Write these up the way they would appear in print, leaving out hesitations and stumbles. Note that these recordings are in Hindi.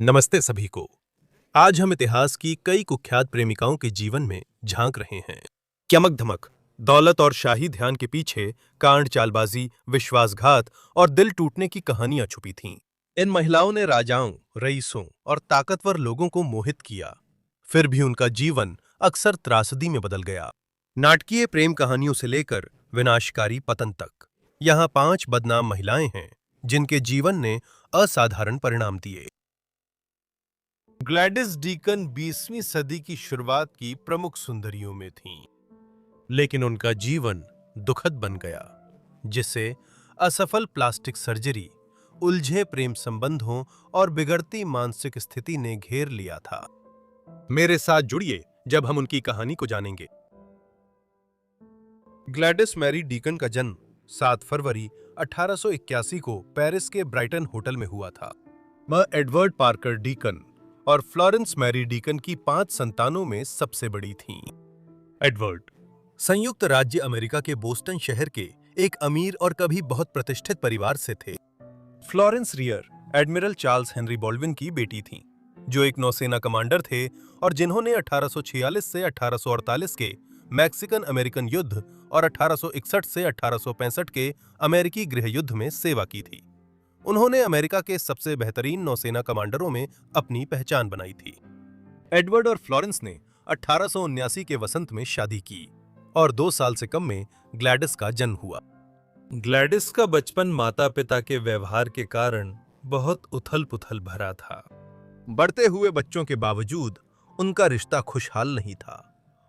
नमस्ते सभी को। आज हम इतिहास की कई कुख्यात प्रेमिकाओं के जीवन में झांक रहे हैं। चमक धमक, दौलत और शाही ध्यान के पीछे कांड, चालबाजी, विश्वासघात और दिल टूटने की कहानियां छुपी थीं। इन महिलाओं ने राजाओं, रईसों और ताकतवर लोगों को मोहित किया, फिर भी उनका जीवन अक्सर त्रासदी में बदल गया। नाटकीय प्रेम कहानियों से लेकर विनाशकारी पतन तक, यहाँ 5 बदनाम महिलाएं हैं जिनके जीवन ने असाधारण परिणाम दिए। ग्लैडिस डीकन 20वीं सदी की शुरुआत की प्रमुख सुंदरियों में थीं, लेकिन उनका जीवन दुखद बन गया, जिसे असफल प्लास्टिक सर्जरी, उलझे प्रेम संबंधों और बिगड़ती मानसिक स्थिति ने घेर लिया था। मेरे साथ जुड़िए जब हम उनकी कहानी को जानेंगे। ग्लैडिस मैरी डीकन का जन्म 7 फरवरी 1881 को पेरिस के ब्राइटन होटल में हुआ था। वह एडवर्ड पार्कर डीकन और फ्लोरेंस मैरी डीकन की 5 संतानों में सबसे बड़ी थीं। एडवर्ड संयुक्त राज्य अमेरिका के बोस्टन शहर के एक अमीर और कभी बहुत प्रतिष्ठित परिवार से थे। Florence rear admiral Charles Henry Baldwin की बेटी थीं, जो एक नौसेना कमांडर थे और जिन्होंने 1846 से 1848 के मैक्सिकन अमेरिकन युद्ध और 1861 से 1865 के अमेरिकी गृह युद्ध में सेवा की थी। उन्होंने अमेरिका के सबसे बेहतरीन नौसेना कमांडरों में अपनी पहचान बनाई थी। एडवर्ड और फ्लोरेंस ने 1879 के वसंत में शादी की और 2 साल से कम में ग्लैडिस का जन्म हुआ। ग्लैडिस का बचपन माता-पिता के व्यवहार के कारण बहुत उथल-पुथल भरा था। बढ़ते हुए बच्चों के बावजूद उनका रिश्ता खुशहाल नहीं था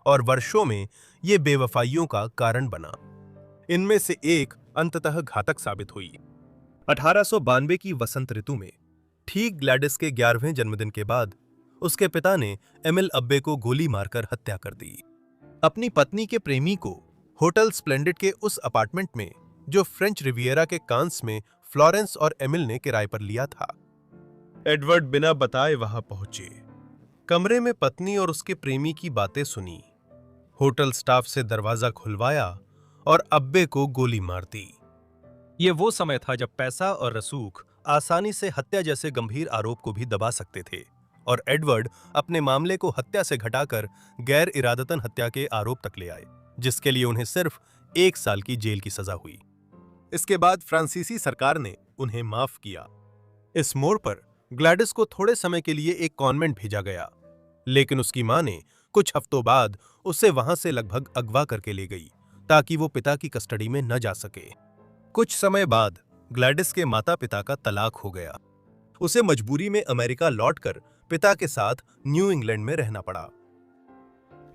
और वर्षों में ये बेवफाइयों का कारण बना। इनमें से एक अंततः घातक साबित हुई। 1892 की वसंत ऋतु में, ठीक ग्लैडिस के 11वें जन्मदिन के बाद, उसके पिता ने एमिल अब्बे को गोली मारकर हत्या कर दी। अपनी पत्नी के प्रेमी को होटल स्प्लेंडिड के उस अपार्टमेंट में, जो फ्रेंच रिवियरा के कांस में फ्लोरेंस और एमिल ने किराए पर लिया था। एडवर्ड बिना बताए वहां पहुंचे, कमरे में पत्नी और उसके प्रेमी की बातें सुनी, होटल स्टाफ से दरवाजा खुलवाया और अब्बे को गोली मार दी। ये वो समय था जब पैसा और रसूख आसानी से हत्या जैसे गंभीर आरोप को भी दबा सकते थे, और एडवर्ड अपने मामले को हत्या से घटाकर गैर इरादतन हत्या के आरोप तक ले आए, जिसके लिए उन्हें सिर्फ 1 साल की जेल की सजा हुई। इसके बाद फ्रांसीसी सरकार ने उन्हें माफ किया। इस मोड़ पर ग्लैडिस को थोड़े समय के लिए एक कॉन्वेंट भेजा गया, लेकिन उसकी मां ने कुछ हफ्तों बाद उसे वहां से लगभग अगवा करके ले गई, ताकि वो पिता की कस्टडी में न जा सके। कुछ समय बाद ग्लैडिस के माता-पिता का तलाक हो गया। उसे मजबूरी में अमेरिका लौटकर पिता के साथ न्यू इंग्लैंड में रहना पड़ा।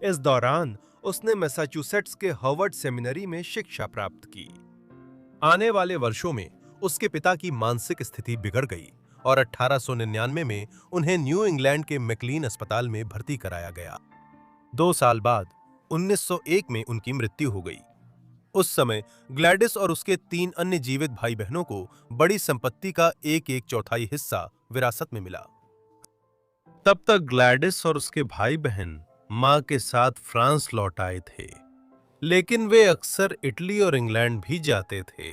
इस दौरान उसने मैसाचुसेट्स के हार्वर्ड सेमिनरी में शिक्षा प्राप्त की। आने वाले वर्षों में उसके पिता की मानसिक स्थिति बिगड़ गई और 1899 में उन्हें न्यू इंग्लैंड के मैकलीन अस्पताल में भर्ती कराया गया। 2 साल बाद 1901 में उनकी मृत्यु हो गई। उस समय ग्लैडिस और उसके 3 अन्य जीवित भाई बहनों को बड़ी संपत्ति का 1/4 हिस्सा विरासत में मिला। तब तक ग्लैडिस और उसके भाई बहन मां के साथ फ्रांस लौट आए थे, लेकिन वे अक्सर इटली और इंग्लैंड भी जाते थे।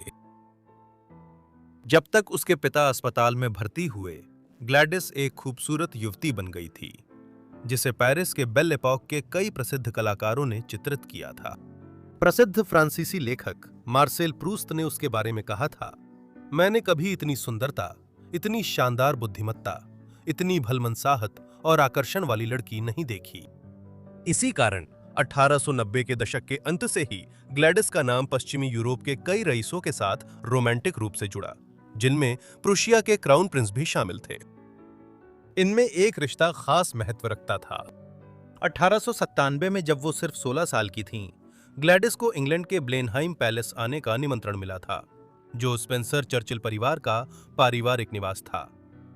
जब तक उसके पिता अस्पताल में भर्ती हुए, ग्लैडिस एक खूबसूरत युवती बन गई थी, जिसे पेरिस के बेल एपॉक के कई प्रसिद्ध कलाकारों ने चित्रित किया था। प्रसिद्ध फ्रांसीसी लेखक मार्सेल प्रूस्त ने उसके बारे में कहा था, मैंने कभी इतनी सुंदरता, इतनी शानदार बुद्धिमत्ता, इतनी भलमनसाहत और आकर्षण वाली लड़की नहीं देखी। इसी कारण 1890 के दशक के अंत से ही ग्लैडिस का नाम पश्चिमी यूरोप के कई रईसों के साथ रोमांटिक रूप से जुड़ा, जिनमें प्रुशिया के क्राउन प्रिंस भी शामिल थे। इनमें एक रिश्ता खास महत्व रखता था। 1897 में जब वो सिर्फ 16 साल की थीं, ग्लैडिस को इंग्लैंड के ब्लेनहाइम पैलेस आने का निमंत्रण मिला था, जो स्पेंसर चर्चिल परिवार का पारिवारिक निवास था,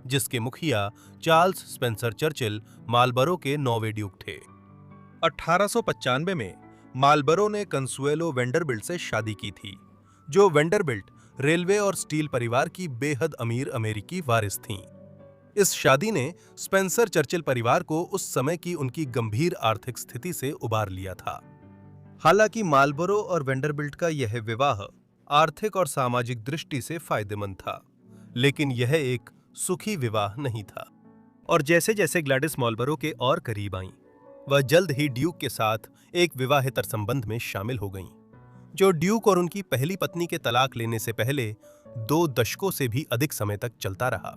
जिसके मुखिया चार्ल्स स्पेंसर चर्चिल मार्लबरो के 9वें ड्यूक थे। 1895 में मार्लबरो ने कंसुएलो वेंडरबिल्ट से शादी की थी, जो वेंडरबिल्ट रेलवे और स्टील परिवार की बेहद अमीर अमेरिकी वारिस थीं। इस शादी ने स्पेंसर चर्चिल परिवार को उस समय की उनकी गंभीर आर्थिक स्थिति से उबार लिया था। हालांकि मार्लबरो और वेंडरबिल्ट का यह विवाह आर्थिक और सामाजिक दृष्टि से फायदेमंद था, लेकिन यह एक सुखी विवाह नहीं था। और जैसे जैसे ग्लैडिस मार्लबरो के और करीब आईं, वह जल्द ही ड्यूक के साथ एक विवाहेतर संबंध में शामिल हो गईं, जो ड्यूक और उनकी पहली पत्नी के तलाक लेने से पहले 2 दशकों से भी अधिक समय तक चलता रहा।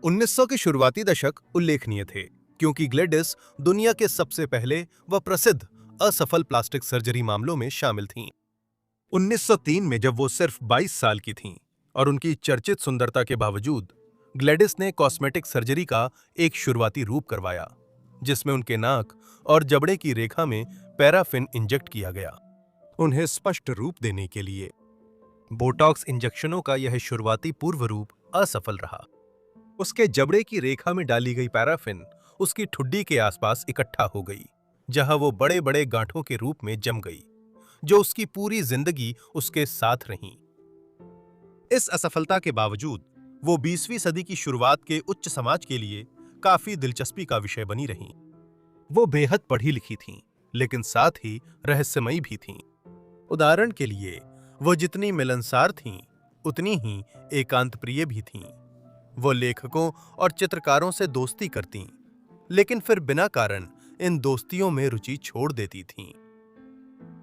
1900 के शुरुआती दशक उल्लेखनीय थे, क्योंकि ग्लैडिस दुनिया के सबसे पहले व प्रसिद्ध असफल प्लास्टिक सर्जरी मामलों में शामिल थीं। 1903 में जब वो सिर्फ 22 साल की थीं और उनकी चर्चित सुंदरता के बावजूद ग्लैडिस ने कॉस्मेटिक सर्जरी का एक शुरुआती रूप करवाया, जिसमें उनके नाक और जबड़े की रेखा में पैराफिन इंजेक्ट किया गया, उन्हें स्पष्ट रूप देने के लिए। बोटॉक्स इंजेक्शनों का यह शुरुआती पूर्व रूप असफल रहा। उसके जबड़े की रेखा में डाली गई पैराफिन उसकी ठुड्डी के आसपास इकट्ठा हो गई, जहां वो बड़े बड़े गांठों के रूप में जम गई, जो उसकी पूरी जिंदगी उसके साथ रहीं। इस असफलता के बावजूद वो 20वीं सदी की शुरुआत के उच्च समाज के लिए काफी दिलचस्पी का विषय बनी रहीं। वो बेहद पढ़ी लिखी थीं, लेकिन साथ ही रहस्यमयी भी थीं। उदाहरण के लिए, वो जितनी मिलनसार थीं, उतनी ही एकांत प्रिय भी थीं। वो लेखकों और चित्रकारों से दोस्ती करतीं, लेकिन फिर बिना कारण इन दोस्तियों में रुचि छोड़ देती थीं।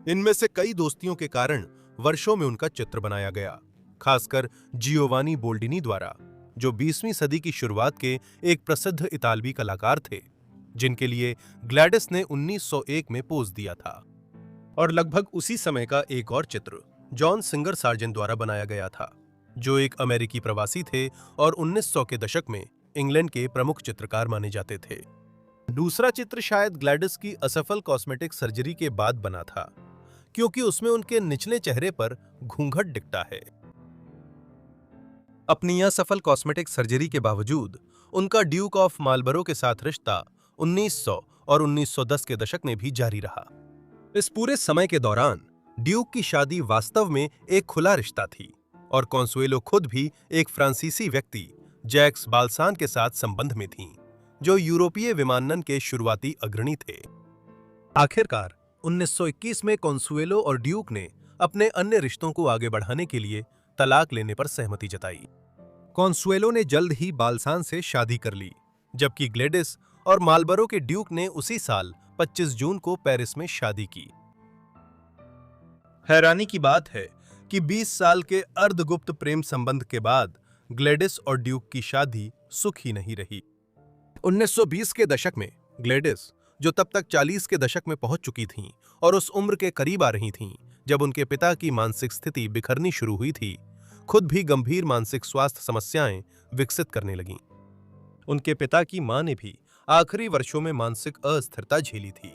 इनमें से कई दोस्तियों के कारण वर्षों में उनका चित्र बनाया गया, खासकर जियोवानी बोल्डिनी द्वारा, जो 20वीं सदी की शुरुआत के एक प्रसिद्ध इतालवी कलाकार थे, जिनके लिए ग्लैडिस ने 1901 में पोज दिया था। और लगभग उसी समय का एक और चित्र जॉन सिंगर सार्जेंट द्वारा बनाया गया था, जो एक अमेरिकी प्रवासी थे और 1900 के दशक में इंग्लैंड के प्रमुख चित्रकार माने जाते थे। दूसरा चित्र शायद ग्लैडिस की असफल कॉस्मेटिक सर्जरी के बाद बना था, क्योंकि उसमें उनके निचले चेहरे पर घूंघट दिखता है। अपनी असफल कॉस्मेटिक सर्जरी के बावजूद उनका ड्यूक ऑफ मार्लबरो के साथ रिश्ता 1900 और 1910 के दशक में भी जारी रहा। इस पूरे समय के दौरान ड्यूक की शादी वास्तव में एक खुला रिश्ता थी, और कॉन्सुएलो खुद भी एक फ्रांसीसी व्यक्ति जैक्स बाल्सान के साथ संबंध में थीं, जो यूरोपीय विमानन के शुरुआती अग्रणी थे। आखिरकार 1921 में कॉन्सुएलो और ड्यूक ने अपने अन्य रिश्तों को आगे बढ़ाने के लिए तलाक लेने पर सहमति जताई। कॉन्सुएलो ने जल्द ही बाल्सान से शादी कर ली, जबकि ग्लैडिस और मार्लबरो के ड्यूक ने उसी साल 25 जून को पेरिस में शादी की। हैरानी की बात है कि 20 साल के अर्धगुप्त प्रेम संबंध के बाद ग्लैडिस और ड्यूक की शादी सुखी नहीं रही। 1920 के दशक में ग्लैडिस, जो तब तक 40 के दशक में पहुंच चुकी थीं और उस उम्र के करीब आ रही थीं जब उनके पिता की मानसिक स्थिति बिखरनी शुरू हुई थी, खुद भी गंभीर मानसिक स्वास्थ्य समस्याएं विकसित करने लगीं। उनके पिता की मां ने भी आखिरी वर्षों में मानसिक अस्थिरता झेली थी।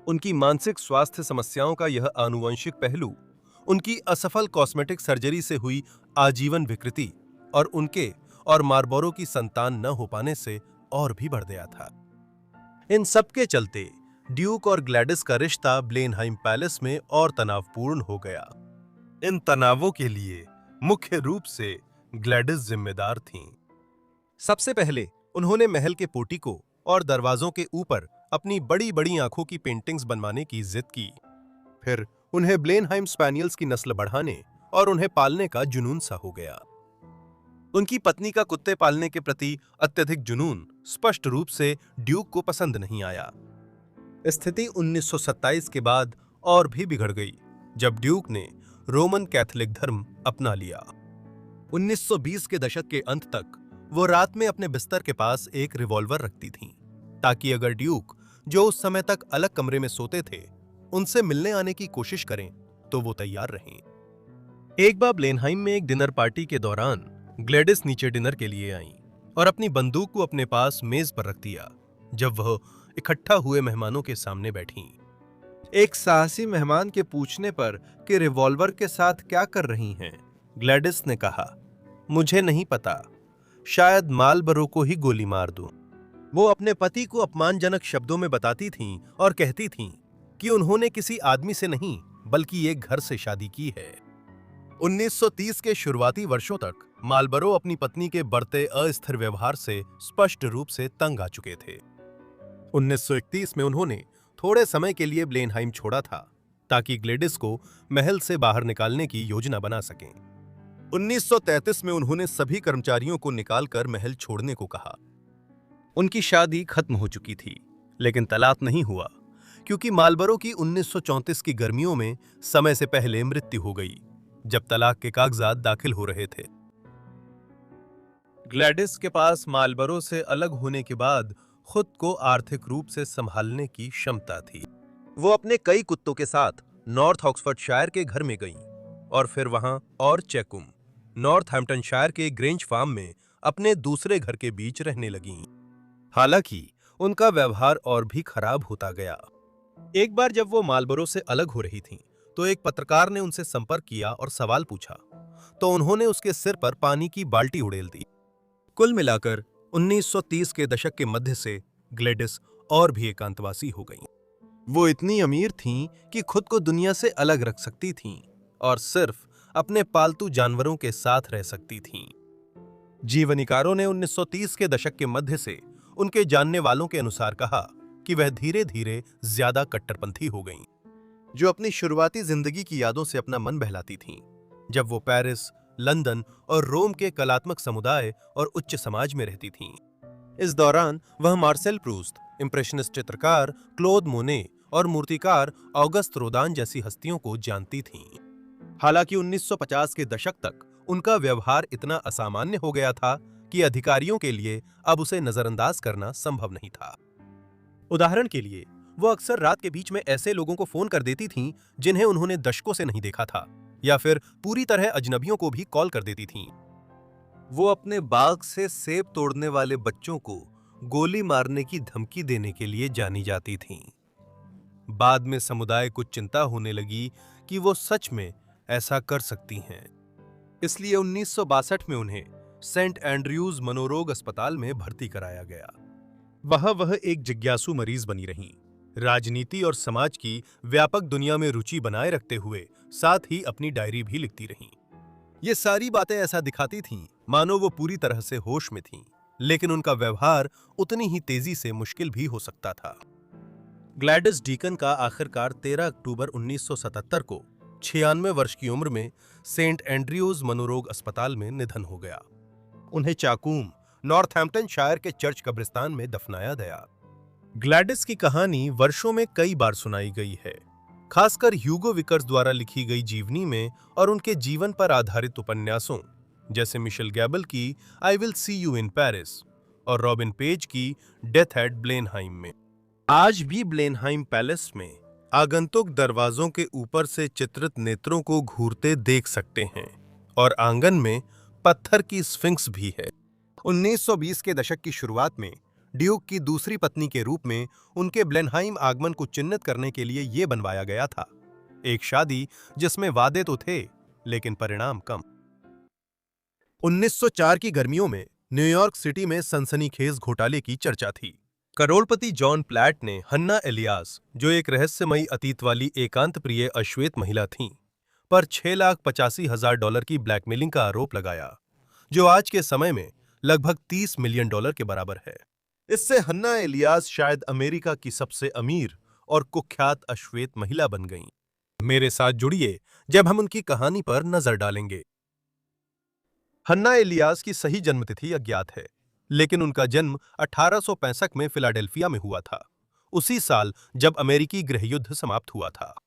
उनकी मानसिक स्वास्थ्य समस्याओं का यह आनुवंशिक पहलू उनकी असफल कॉस्मेटिक सर्जरी से हुई आजीवन विकृति और उनके और मार्लबरो की संतान न हो पाने से और भी बढ़ गया था। इन सब के चलते ड्यूक और ग्लैडिस का रिश्ता ब्लेनहाइम पैलेस में और तनावपूर्ण हो गया। इन तनावों के लिए मुख्य रूप से ग्लैडिस जिम्मेदार थीं। सबसे पहले उन्होंने महल के पोर्टिको और दरवाजों के ऊपर अपनी बड़ी बड़ी आंखों की पेंटिंग्स बनवाने की जिद की। फिर उन्हें ब्लेनहाइम स्पैनियल्स की नस्ल बढ़ाने और उन्हें पालने का जुनून सा हो गया। उनकी पत्नी का कुत्ते पालने के प्रति अत्यधिक जुनून स्पष्ट रूप से ड्यूक को पसंद नहीं आया। स्थिति 1927 के बाद और भी बिगड़ गई, जब ड्यूक ने रोमन कैथोलिक धर्म अपना लिया। 1920 के दशक के अंत तक वो रात में अपने बिस्तर के पास एक रिवॉल्वर रखती थीं, ताकि अगर ड्यूक, जो उस समय तक अलग कमरे में सोते थे, उनसे मिलने आने की कोशिश करें तो वो तैयार रहें। एक बार ब्लेनहाइम में एक डिनर पार्टी के दौरान ग्लैडिस नीचे डिनर के लिए आईं और अपनी बंदूक को अपने पास मेज पर रख दिया जब वह इकट्ठा हुए मेहमानों के सामने बैठीं। एक साहसी मेहमान के पूछने पर कि रिवॉल्वर के साथ क्या कर रही हैं, ग्लैडिस ने कहा, मुझे नहीं पता, शायद मार्लबरो को ही गोली मार दूं। वो अपने पति को अपमानजनक शब्दों में बताती थीं और कहती थीं कि उन्होंने किसी आदमी से नहीं बल्कि एक घर से शादी की है। 1930 के शुरुआती वर्षों तक मार्लबरो अपनी पत्नी के बढ़ते अस्थिर व्यवहार से स्पष्ट रूप से तंग आ चुके थे। 1931 में उन्होंने थोड़े समय के लिए ब्लेनहाइम छोड़ा था, ताकि ग्लैडिस को महल से बाहर निकालने की योजना बना सकें। 1933 में उन्होंने सभी कर्मचारियों को निकालकर महल छोड़ने को कहा। उनकी शादी खत्म हो चुकी थी, लेकिन तलाक नहीं हुआ, क्योंकि मार्लबरो की 1934 की गर्मियों में समय से पहले मृत्यु हो गई, जब तलाक के कागजात दाखिल हो रहे थे। ग्लैडिस के पास मार्लबरो से अलग होने के बाद खुद को आर्थिक रूप से संभालने की क्षमता थी। वो अपने कई कुत्तों के साथ नॉर्थ ऑक्सफोर्डशायर के घर में गईं और फिर वहां और चेकुम, नॉर्थहैम्पटनशायर के ग्रेंज फार्म में अपने दूसरे घर के बीच रहने लगीं। हालांकि उनका व्यवहार और भी खराब होता गया। एक बार जब वो मार्लबरो से अलग हो रही थीं, तो एक पत्रकार ने उनसे संपर्क किया और सवाल पूछा, तो उन्होंने उसके सिर पर पानी की बाल्टी उड़ेल दी। कुल मिलाकर 1930 के दशक के मध्य से ग्लैडिस और भी एकांतवासी हो गईं। वो इतनी अमीर थीं कि खुद को दुनिया से अलग रख सकती थीं और सिर्फ अपने पालतू जानवरों के साथ रह सकती थीं। जीवनीकारों ने 1930 के दशक के मध्य से उनके जानने वालों के अनुसार कहा कि वह धीरे धीरे ज्यादा कट्टरपंथी हो गईं, जो अपनी शुरुआती जिंदगी की यादों से अपना मन बहलाती थीं, जब वो पेरिस, लंदन और रोम के कलात्मक समुदाय और उच्च समाज में रहती थीं। इस दौरान वह मार्सेल प्रूस्त, इंप्रेशनिस्ट चित्रकार क्लोद मोने और मूर्तिकार ऑगस्ट रोदान जैसी हस्तियों को जानती थीं। हालांकि 1950 के दशक तक उनका व्यवहार इतना असामान्य हो गया था कि अधिकारियों के लिए अब उसे नजरअंदाज करना संभव नहीं था। उदाहरण के लिए, वो अक्सर रात के बीच में ऐसे लोगों को फोन कर देती थीं जिन्हें उन्होंने दशकों से नहीं देखा था, या फिर पूरी तरह अजनबियों को भी कॉल कर देती थीं। वो अपने बाग से सेब तोड़ने वाले बच्चों को गोली मारने की धमकी देने के लिए जानी जाती थीं। बाद में समुदाय को चिंता होने लगी कि वो सच में ऐसा कर सकती हैं। इसलिए 1962 में उन्हें सेंट एंड्रयूज मनोरोग अस्पताल में भर्ती कराया गया। वह एक जिज्ञासु मरीज बनी रहीं, राजनीति और समाज की व्यापक दुनिया में रुचि बनाए रखते हुए साथ ही अपनी डायरी भी लिखती रहीं। ये सारी बातें ऐसा दिखाती थीं मानो वो पूरी तरह से होश में थीं, लेकिन उनका व्यवहार उतनी ही तेजी से मुश्किल भी हो सकता था। ग्लैडिस डीकन का आखिरकार 13 अक्टूबर 1977 को 96 वर्ष की उम्र में सेंट एंड्रयूज मनोरोग अस्पताल में निधन हो गया। उन्हें चाकूम, नॉर्थहैम्पटनशायर के चर्च कब्रिस्तान में दफनाया गया। ग्लैडिस की कहानी वर्षों में कई बार सुनाई गई है, खासकर ह्यूगो विकर्स द्वारा लिखी गई जीवनी में और उनके जीवन पर आधारित उपन्यासों जैसे मिशेल गैबल की I will see you in Paris और रॉबिन पेज की डेथ एट ब्लेनहाइम में। आज भी ब्लेनहाइम पैलेस में आगंतुक दरवाजों के ऊपर से चित्रित नेत्रों को घूरते देख सकते हैं और आंगन में पत्थर की स्फिंक्स भी है। 1920 के दशक की शुरुआत में ड्यूक की दूसरी पत्नी के रूप में उनके ब्लेनहाइम आगमन को चिन्हित करने के लिए यह बनवाया गया था, एक शादी जिसमें वादे तो थे लेकिन परिणाम कम। 1904 की गर्मियों में न्यूयॉर्क सिटी में सनसनीखेज घोटाले की चर्चा थी। करोड़पति जॉन प्लैट ने हन्ना एलियास, जो एक रहस्यमयी अतीत वाली एकांत प्रिय अश्वेत महिला थीं, पर $6,85,000 की ब्लैकमेलिंग का आरोप लगाया, जो आज के समय में लगभग $30 मिलियन के बराबर है। इससे हन्ना एलियास शायद अमेरिका की सबसे अमीर और कुख्यात अश्वेत महिला बन गईं। मेरे साथ जुड़िए जब हम उनकी कहानी पर नजर डालेंगे। हन्ना एलियास की सही जन्मतिथि अज्ञात है, लेकिन उनका जन्म 1865 में फिलाडेल्फिया में हुआ था, उसी साल जब अमेरिकी गृहयुद्ध समाप्त हुआ था।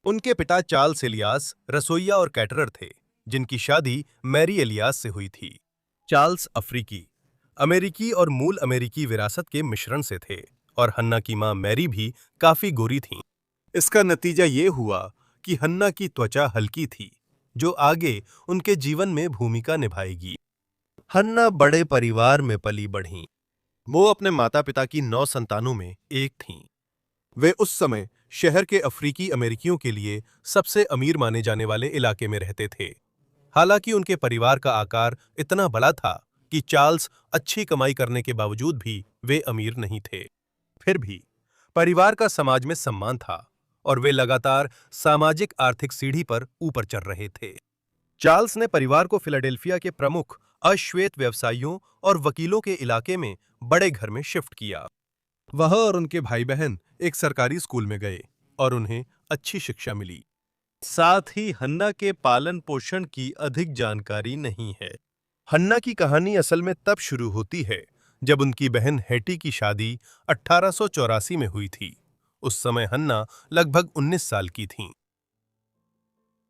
उनके पिता चार्ल्स एलियास रसोइया और कैटरर थे, जिनकी शादी मैरी एलियास से हुई थी। चार्ल्स अफ्रीकी, अमेरिकी और मूल अमेरिकी विरासत के मिश्रण से थे और हन्ना की मां मैरी भी काफी गोरी थीं। इसका नतीजा ये हुआ कि हन्ना की त्वचा हल्की थी, जो आगे उनके जीवन में भूमिका निभाएगी। हन्ना बड़े परिवार में पली बढ़ीं। वो अपने माता-पिता की 9 संतानों में एक थीं। वे उस समय शहर के अफ्रीकी अमेरिकियों के लिए सबसे अमीर माने जाने वाले इलाके में रहते थे। हालांकि उनके परिवार का आकार इतना बड़ा था कि चार्ल्स अच्छी कमाई करने के बावजूद भी वे अमीर नहीं थे। फिर भी परिवार का समाज में सम्मान था और वे लगातार सामाजिक आर्थिक सीढ़ी पर ऊपर चढ़ रहे थे। चार्ल्स ने परिवार को फिलाडेल्फिया के प्रमुख अश्वेत व्यवसायियों और वकीलों के इलाके में बड़े घर में शिफ्ट किया। वह और उनके भाई बहन एक सरकारी स्कूल में गए और उन्हें अच्छी शिक्षा मिली। साथ ही हन्ना के पालन पोषण की अधिक जानकारी नहीं है। हन्ना की कहानी असल में तब शुरू होती है जब उनकी बहन हैटी की शादी 1884 में हुई थी। उस समय हन्ना लगभग 19 साल की थीं।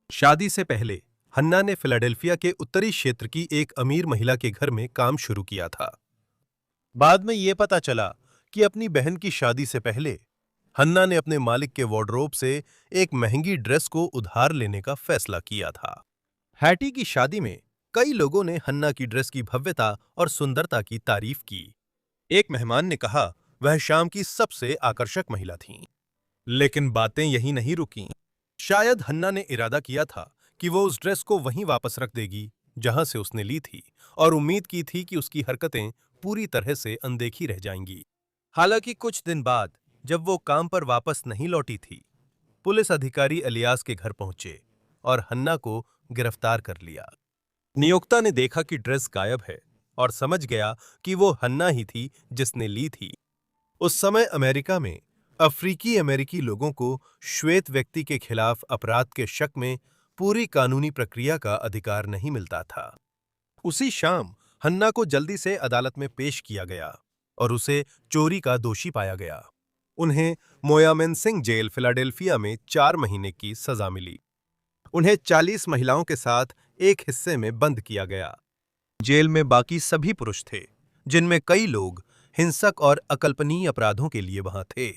शादी से पहले हन्ना ने फिलाडेल्फिया के उत्तरी क्षेत्र की एक अमीर महिला के घर में काम शुरू किया था। बाद में यह पता चला कि अपनी बहन की शादी से पहले हन्ना ने अपने मालिक के वार्डरोब से एक महंगी ड्रेस को उधार लेने का फैसला किया था। हैटी की शादी में कई लोगों ने हन्ना की ड्रेस की भव्यता और सुंदरता की तारीफ की। एक मेहमान ने कहा वह शाम की सबसे आकर्षक महिला थीं। लेकिन बातें यहीं नहीं रुकीं। शायद हन्ना ने इरादा किया था कि वो उस ड्रेस को वहीं वापस रख देगी जहां से उसने ली थी, और उम्मीद की थी कि उसकी हरकतें पूरी तरह से अनदेखी रह जाएंगी। हालांकि कुछ दिन बाद जब वो काम पर वापस नहीं लौटी थी, पुलिस अधिकारी इलियास के घर पहुंचे और हन्ना को गिरफ्तार कर लिया। नियोक्ता ने देखा कि ड्रेस गायब है और समझ गया कि वो हन्ना ही थी जिसने ली थी। उस समय अमेरिका में अफ्रीकी अमेरिकी लोगों को श्वेत व्यक्ति के खिलाफ अपराध के शक में पूरी कानूनी प्रक्रिया का अधिकार नहीं मिलता था। उसी शाम हन्ना को जल्दी से अदालत में पेश किया गया और उसे चोरी का दोषी पाया गया। उन्हें मोयामेंसिंग जेल फिलाडेल्फिया में 4 महीने की सजा मिली। उन्हें 40 महिलाओं के साथ एक हिस्से में बंद किया गया। जेल में बाकी सभी पुरुष थे, जिनमें कई लोग हिंसक और अकल्पनीय अपराधों के लिए वहां थे।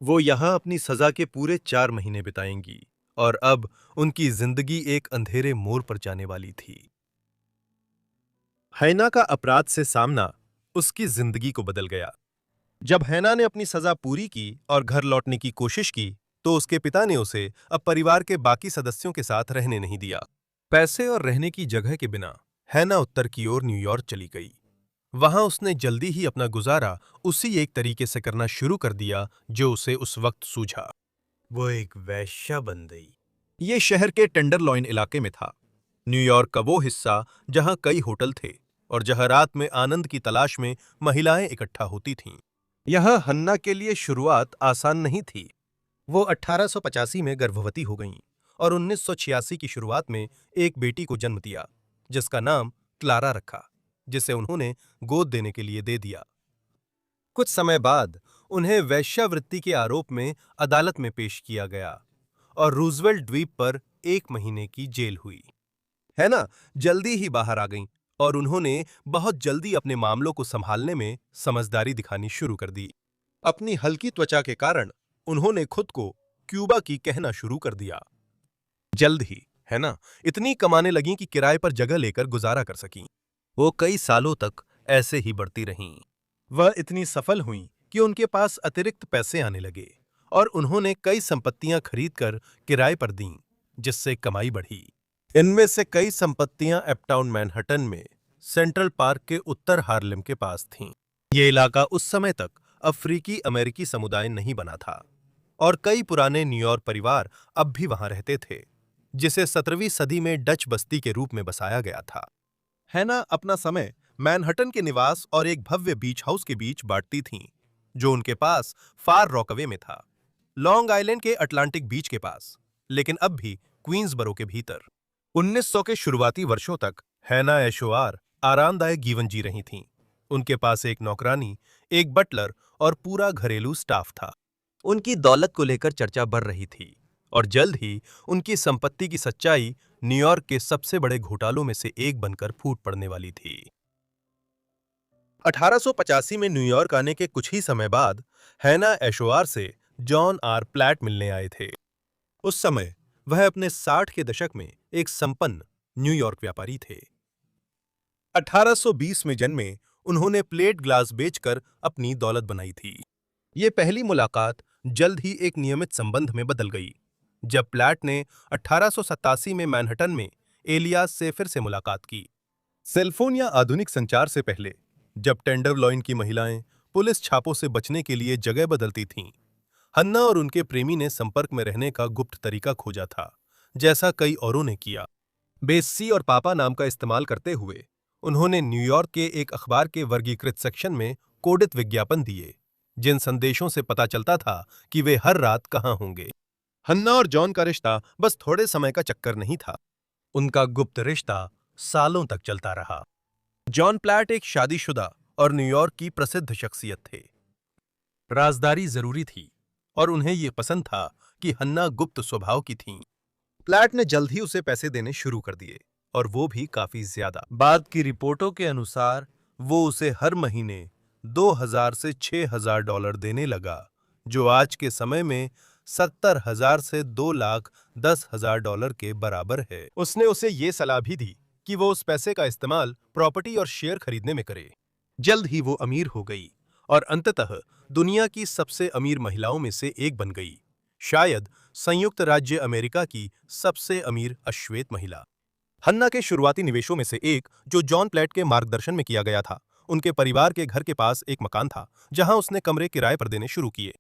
वो यहां अपनी सजा के पूरे 4 महीने बिताएंगी और अब उनकी जिंदगी एक अंधेरे मोड़ पर जाने वाली थी। हैना का अपराध से सामना उसकी जिंदगी को बदल गया। जब हैना ने अपनी सजा पूरी की और घर लौटने की कोशिश की, तो उसके पिता ने उसे अब परिवार के बाकी सदस्यों के साथ रहने नहीं दिया। पैसे और रहने की जगह के बिना हैना उत्तर की ओर न्यूयॉर्क चली गई। वहां उसने जल्दी ही अपना गुजारा उसी एक तरीके से करना शुरू कर दिया जो उसे उस वक्त सूझा। वो एक वेश्या बन गई। ये शहर के टेंडरलॉइन इलाके में था, न्यूयॉर्क का वो हिस्सा जहां कई होटल थे और जहां रात में आनंद की तलाश में महिलाएं इकट्ठा होती थीं। यह हन्ना के लिए शुरुआत आसान नहीं थी। वो 1885 में गर्भवती हो गईं और 1986 की शुरुआत में एक बेटी को जन्म दिया, जिसका नाम क्लारा रखा, जिसे उन्होंने गोद देने के लिए दे दिया। कुछ समय बाद उन्हें वेश्यावृत्ति के आरोप में अदालत में पेश किया गया और रूजवेल्ट द्वीप पर 1 महीने की जेल हुई। हैना जल्दी ही बाहर आ गईं और उन्होंने बहुत जल्दी अपने मामलों को संभालने में समझदारी दिखानी शुरू कर दी। अपनी हल्की त्वचा के कारण उन्होंने खुद को क्यूबा की कहना शुरू कर दिया। जल्द ही हैना इतनी कमाने लगीं कि किराए पर जगह लेकर गुजारा कर सकीं। वो कई सालों तक ऐसे ही बढ़ती रहीं। वह इतनी सफल हुईं कि उनके पास अतिरिक्त पैसे आने लगे और उन्होंने कई संपत्तियां खरीदकर किराए पर दीं, जिससे कमाई बढ़ी। इनमें से कई संपत्तियां अपटाउन मैनहट्टन में सेंट्रल पार्क के उत्तर हार्लेम के पास थीं। ये इलाका उस समय तक अफ्रीकी अमेरिकी समुदाय नहीं बना था और कई पुराने न्यूयॉर्क परिवार अब भी वहां रहते थे, जिसे 17वीं सदी में डच बस्ती के रूप में बसाया गया था। हैना अपना समय मैनहट्टन के निवास और एक भव्य बीच हाउस के बीच बांटती थीं, जो उनके पास फार रॉकवे में था, लॉन्ग आइलैंड के अटलांटिक बीच के पास, लेकिन अब भी क्वींसबरो के भीतर। 1900 के शुरुआती वर्षों तक हैना ऐशोआर आरामदायक जीवन जी रही थीं। उनके पास एक नौकरानी, एक बटलर और पूरा घरेलू स्टाफ था। उनकी दौलत को लेकर चर्चा बढ़ रही थी और जल्द ही उनकी संपत्ति की सच्चाई न्यूयॉर्क के सबसे बड़े घोटालों में से एक बनकर फूट पड़ने वाली थी। 1885 में न्यूयॉर्क आने के कुछ ही समय बाद हैना ऐशोआर से जॉन आर प्लैट मिलने आए थे। उस समय वह अपने 60 के दशक में एक संपन्न न्यूयॉर्क व्यापारी थे। 1820 में जन्मे उन्होंने प्लेट ग्लास बेचकर अपनी दौलत बनाई थी। ये पहली मुलाकात जल्द ही एक नियमित संबंध में बदल गई, जब प्लैट ने 1887 में मैनहट्टन में एलियास से फिर से मुलाकात की। सेलफोन या आधुनिक संचार से पहले, जब टेंडरलॉइन की महिलाएं पुलिस छापों से बचने के लिए जगह बदलती थीं, हन्ना और उनके प्रेमी ने संपर्क में रहने का गुप्त तरीका खोजा था, जैसा कई औरों ने किया। बेस्सी और पापा नाम का इस्तेमाल करते हुए उन्होंने न्यूयॉर्क के एक अखबार के वर्गीकृत सेक्शन में कोडित विज्ञापन दिए, जिन संदेशों से पता चलता था कि वे हर रात कहां होंगे। हन्ना और जॉन का रिश्ता बस थोड़े समय का चक्कर नहीं था। उनका गुप्त रिश्ता सालों तक चलता रहा। जॉन प्लैट एक शादीशुदा और न्यूयॉर्क की प्रसिद्ध शख्सियत थे। राजदारी जरूरी थी और उन्हें यह पसंद था कि हन्ना गुप्त स्वभाव की थीं। प्लैट ने जल्द ही उसे पैसे देने शुरू कर दिए और वो भी काफी ज्यादा। बाद की रिपोर्टों के अनुसार वो उसे हर महीने 2000 से 6000 डॉलर देने लगा, जो आज के समय में 70,000 से 2,10,000 डॉलर के बराबर है। उसने उसे ये सलाह भी दी कि वो उस पैसे का इस्तेमाल प्रॉपर्टी और शेयर खरीदने में करे। जल्द ही वो अमीर हो गई और अंततः दुनिया की सबसे अमीर महिलाओं में से एक बन गई, शायद संयुक्त राज्य अमेरिका की सबसे अमीर अश्वेत महिला। हन्ना के शुरुआती निवेशों में से एक, जो जॉन प्लैट के मार्गदर्शन में किया गया था, उनके परिवार के घर के पास एक मकान था जहां उसने कमरे किराए पर देने शुरू किए।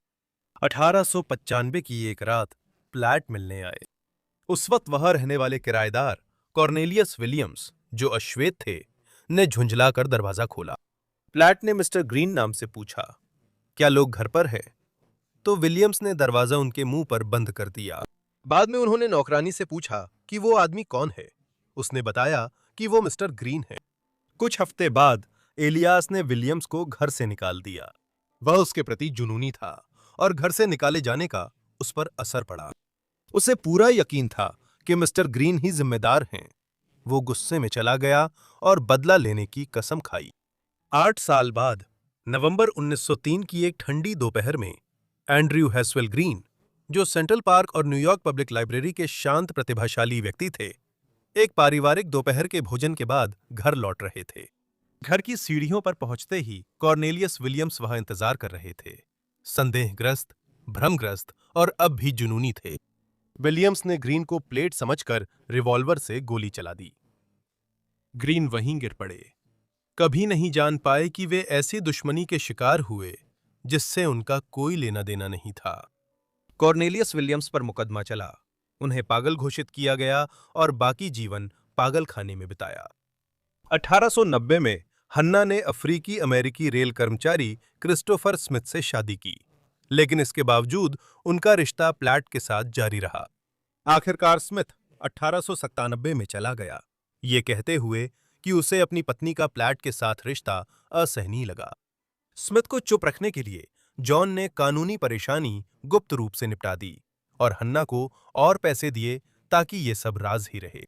1895 की एक रात प्लैट मिलने आए। उस वक्त वहां रहने वाले किराएदार कॉर्नेलियस विलियम्स, जो अश्वेत थे, ने झुंझलाकर दरवाजा खोला। प्लैट ने मिस्टर ग्रीन नाम से पूछा, क्या लोग घर पर है? तो विलियम्स ने दरवाजा उनके मुंह पर बंद कर दिया। बाद में उन्होंने नौकरानी से पूछा कि वो आदमी कौन है। उसने बताया कि वो मिस्टर ग्रीन है। कुछ हफ्ते बाद एलियास ने विलियम्स को घर से निकाल दिया। वह उसके प्रति जुनूनी था और घर से निकाले जाने का उस पर असर पड़ा। उसे पूरा यकीन था कि मिस्टर ग्रीन ही जिम्मेदार हैं। वो गुस्से में चला गया और बदला लेने की कसम खाई। 8 साल बाद नवंबर 1903 की एक ठंडी दोपहर में एंड्रयू हैसवेल ग्रीन, जो सेंट्रल पार्क और न्यूयॉर्क पब्लिक लाइब्रेरी के शांत प्रतिभाशाली व्यक्ति थे, एक पारिवारिक दोपहर के भोजन के बाद घर लौट रहे थे। घर की सीढ़ियों पर पहुंचते ही कॉर्नेलियस विलियम्स वहां इंतजार कर रहे थे। संदेहग्रस्त, भ्रमग्रस्त और अब भी जुनूनी थे। विलियम्स ने ग्रीन को प्लेट समझकर रिवॉल्वर से गोली चला दी। ग्रीन वहीं गिर पड़े। कभी नहीं जान पाए कि वे ऐसी दुश्मनी के शिकार हुए जिससे उनका कोई लेना देना नहीं था। कॉर्नेलियस विलियम्स पर मुकदमा चला, उन्हें पागल घोषित किया गया और बाकी जीवन पागल खाने में बिताया। 1890 में हन्ना ने अफ्रीकी अमेरिकी रेल कर्मचारी क्रिस्टोफर स्मिथ से शादी की, लेकिन इसके बावजूद उनका रिश्ता प्लैट के साथ जारी रहा। आखिरकार स्मिथ 1897 में चला गया, ये कहते हुए कि उसे अपनी पत्नी का प्लैट के साथ रिश्ता असहनीय लगा। स्मिथ को चुप रखने के लिए जॉन ने कानूनी परेशानी गुप्त रूप से निपटा दी और हन्ना को और पैसे दिए ताकि ये सब राज ही रहे।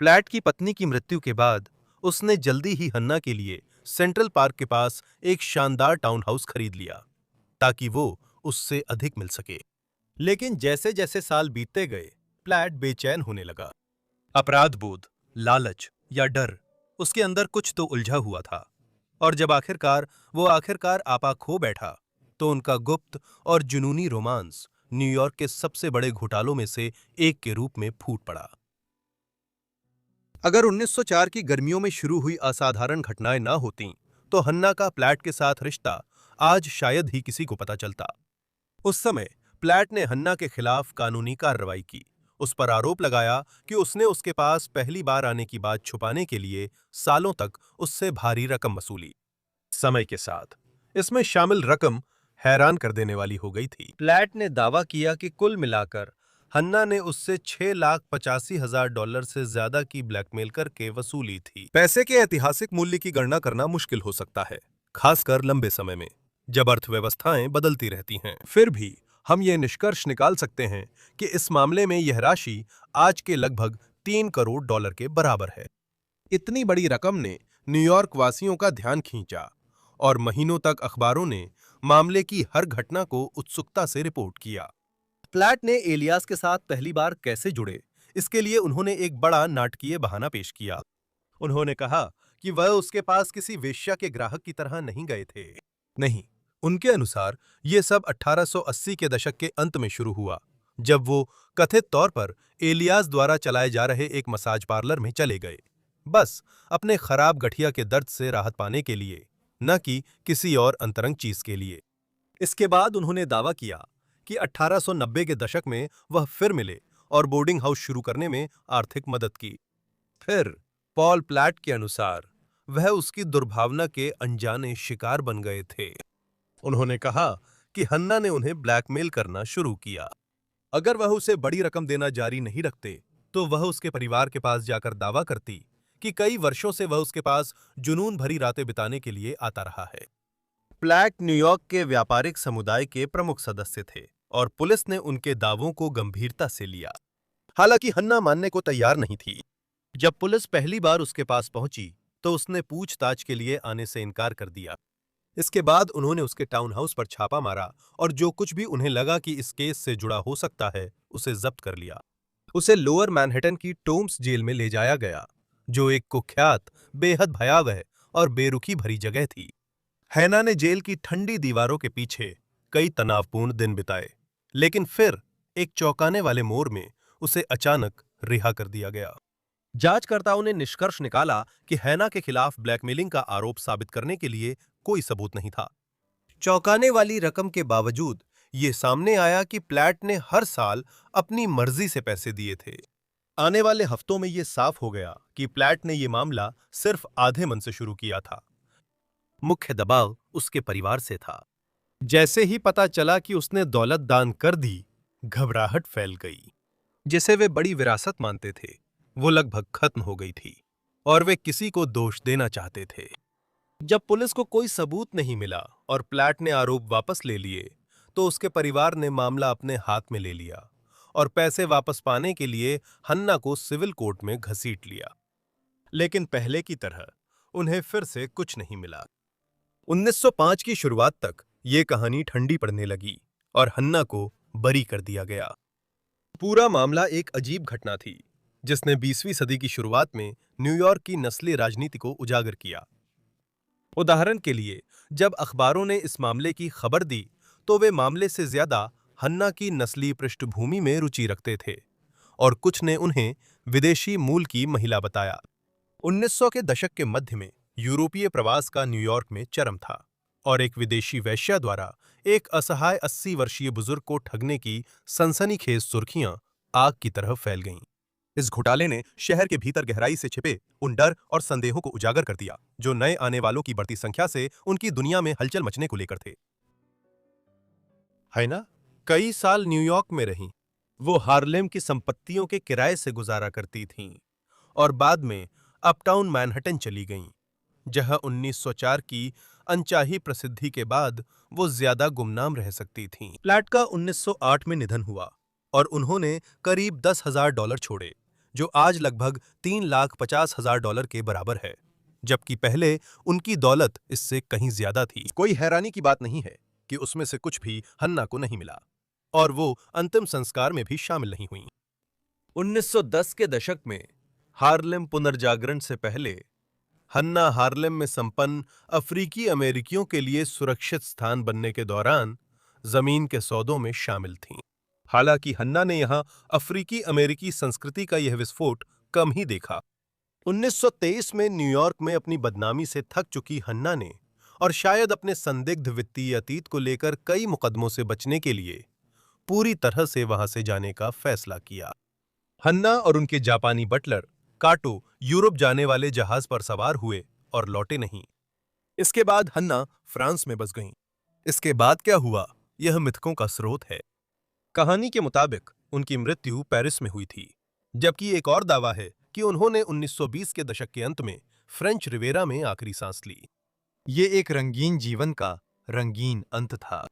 प्लैट की पत्नी की मृत्यु के बाद उसने जल्दी ही हन्ना के लिए सेंट्रल पार्क के पास एक शानदार टाउन हाउस खरीद लिया ताकि वो उससे अधिक मिल सके। लेकिन जैसे जैसे साल बीतते गए, प्लैट बेचैन होने लगा। अपराध बोध, लालच या डर, उसके अंदर कुछ तो उलझा हुआ था और जब आखिरकार आपा खो बैठा तो उनका गुप्त और जुनूनी रोमांस न्यूयॉर्क के सबसे बड़े घोटालों में से एक के रूप में फूट पड़ा। अगर 1904 की गर्मियों में शुरू हुई असाधारण घटनाएं ना होतीं, तो हन्ना का प्लैट के साथ रिश्ता आज शायद ही किसी को पता चलता। उस समय प्लैट ने हन्ना के खिलाफ कानूनी कार्रवाई की, उस पर आरोप लगाया कि उसने उसके पास पहली बार आने की बात छुपाने के लिए सालों तक उससे भारी रकम वसूली। समय के साथ इसमें शामिल रकम हैरान कर देने वाली हो गई थी। प्लैट ने दावा किया कि कुल मिलाकर हन्ना ने उससे 6,85,000 डॉलर से ज्यादा की ब्लैकमेल करके वसूली थी। पैसे के ऐतिहासिक मूल्य की गणना करना मुश्किल हो सकता है, खासकर लंबे समय में जब अर्थव्यवस्थाएं बदलती रहती हैं। फिर भी हम ये निष्कर्ष निकाल सकते हैं कि इस मामले में यह राशि आज के लगभग 3 करोड़ डॉलर के बराबर है। इतनी बड़ी रकम ने न्यूयॉर्क वासियों का ध्यान खींचा और महीनों तक अखबारों ने मामले की हर घटना को उत्सुकता से रिपोर्ट किया। प्लैट ने एलियास के साथ पहली बार कैसे जुड़े, इसके लिए उन्होंने एक बड़ा नाटकीय बहाना पेश किया। उन्होंने कहा कि वह उसके पास किसी वेश्या के ग्राहक की तरह नहीं गए थे। नहीं, उनके अनुसार यह सब 1880 के दशक के अंत में शुरू हुआ, जब वो कथित तौर पर एलियास द्वारा चलाए जा रहे एक मसाज पार्लर में चले गए, बस अपने खराब गठिया के दर्द से राहत पाने के लिए, न कि किसी और अंतरंग चीज के लिए। इसके बाद उन्होंने दावा किया कि 1890 के दशक में वह फिर मिले और बोर्डिंग हाउस शुरू करने में आर्थिक मदद की। फिर पॉल प्लैट के अनुसार वह उसकी दुर्भावना के अनजाने शिकार बन गए थे। उन्होंने कहा कि हन्ना ने उन्हें ब्लैकमेल करना शुरू किया। अगर वह उसे बड़ी रकम देना जारी नहीं रखते तो वह उसके परिवार के पास जाकर दावा करती कि कई वर्षों से वह उसके पास जुनून भरी रातें बिताने के लिए आता रहा है। प्लैट न्यूयॉर्क के व्यापारिक समुदाय के प्रमुख सदस्य थे और पुलिस ने उनके दावों को गंभीरता से लिया। हालांकि हन्ना मानने को तैयार नहीं थी। जब पुलिस पहली बार उसके पास पहुंची तो उसने पूछताछ के लिए आने से इनकार कर दिया। इसके बाद उन्होंने उसके टाउन हाउस पर छापा मारा और जो कुछ भी उन्हें लगा कि इस केस से जुड़ा हो सकता है उसे जब्त कर लिया। उसे लोअर मैनहट्टन की टोम्स जेल में ले जाया गया, जो एक कुख्यात, बेहद भयावह और बेरुखी भरी जगह थी। हैना ने जेल की ठंडी दीवारों के पीछे कई तनावपूर्ण दिन बिताए, लेकिन फिर एक चौंकाने वाले मोड़ में उसे अचानक रिहा कर दिया गया। जांचकर्ताओं ने निष्कर्ष निकाला कि हैना के खिलाफ ब्लैकमेलिंग का आरोप साबित करने के लिए कोई सबूत नहीं था। चौंकाने वाली रकम के बावजूद ये सामने आया कि प्लैट ने हर साल अपनी मर्जी से पैसे दिए थे। आने वाले हफ्तों में यह साफ हो गया कि प्लैट ने यह मामला सिर्फ आधे मन से शुरू किया था। मुख्य दबाव उसके परिवार से था। जैसे ही पता चला कि उसने दौलत दान कर दी, घबराहट फैल गई। जिसे वे बड़ी विरासत मानते थे, वो लगभग खत्म हो गई थी और वे किसी को दोष देना चाहते थे। जब पुलिस को कोई सबूत नहीं मिला और प्लैट ने आरोप वापस ले लिए, तो उसके परिवार ने मामला अपने हाथ में ले लिया और पैसे वापस पाने के लिए हन्ना को सिविल कोर्ट में घसीट लिया। लेकिन पहले की तरह उन्हें फिर से कुछ नहीं मिला। 1905 की शुरुआत तक ये कहानी ठंडी पड़ने लगी और हन्ना को बरी कर दिया गया। पूरा मामला एक अजीब घटना थी जिसने 20वीं सदी की शुरुआत में न्यूयॉर्क की नस्ली राजनीति को उजागर किया। उदाहरण के लिए, जब अखबारों ने इस मामले की खबर दी तो वे मामले से ज्यादा हन्ना की नस्ली पृष्ठभूमि में रुचि रखते थे और कुछ ने उन्हें विदेशी मूल की महिला बताया। 1900 के दशक के मध्य में यूरोपीय प्रवास का न्यूयॉर्क में चरम था और एक विदेशी वेश्या द्वारा एक असहाय 80 वर्षीय बुजुर्ग को ठगने की सनसनीखेज सुर्खियां आग की तरह फैल गईं। इस घोटाले ने शहर के भीतर गहराई से छिपे उन डर और संदेहों को उजागर कर दिया जो नए आने वालों की बढ़ती संख्या से उनकी दुनिया में हलचल मचने को लेकर थे। है ना, कई साल न्यूयॉर्क में रहीं। वो हार्लेम की संपत्तियों के किराए से गुजारा करती थीं और बाद में अपटाउन मैनहट्टन चली गईं, जहां 1904 की अनचाही प्रसिद्धि के बाद वो ज्यादा गुमनाम रह सकती थीं। प्लैट का 1908 में निधन हुआ और उन्होंने करीब $10,000 छोड़े, जो आज लगभग $3,50,000 के बराबर है, जबकि पहले उनकी दौलत इससे कहीं ज्यादा थी। कोई हैरानी की बात नहीं है कि उसमें से कुछ भी हन्ना को नहीं मिला और वो अंतिम संस्कार में भी शामिल नहीं हुई। 1910 के दशक में हार्लेम पुनर्जागरण से पहले हन्ना हार्लेम में संपन्न अफ्रीकी अमेरिकियों के लिए सुरक्षित स्थान बनने के दौरान जमीन के सौदों में शामिल थीं। हालांकि हन्ना ने यहां अफ्रीकी अमेरिकी संस्कृति का यह विस्फोट कम ही देखा। 1923 में न्यूयॉर्क में अपनी बदनामी से थक चुकी हन्ना ने और शायद अपने संदिग्ध वित्तीय अतीत को लेकर कई मुकदमों से बचने के लिए पूरी तरह से वहां से जाने का फैसला किया। हन्ना और उनके जापानी बटलर काटो यूरोप जाने वाले जहाज पर सवार हुए और लौटे नहीं। इसके बाद हन्ना फ्रांस में बस गईं। इसके बाद क्या हुआ, यह मिथकों का स्रोत है। कहानी के मुताबिक उनकी मृत्यु पेरिस में हुई थी, जबकि एक और दावा है कि उन्होंने 1920 के दशक के अंत में फ्रेंच रिवेरा में आखिरी सांस ली। ये एक रंगीन जीवन का रंगीन अंत था।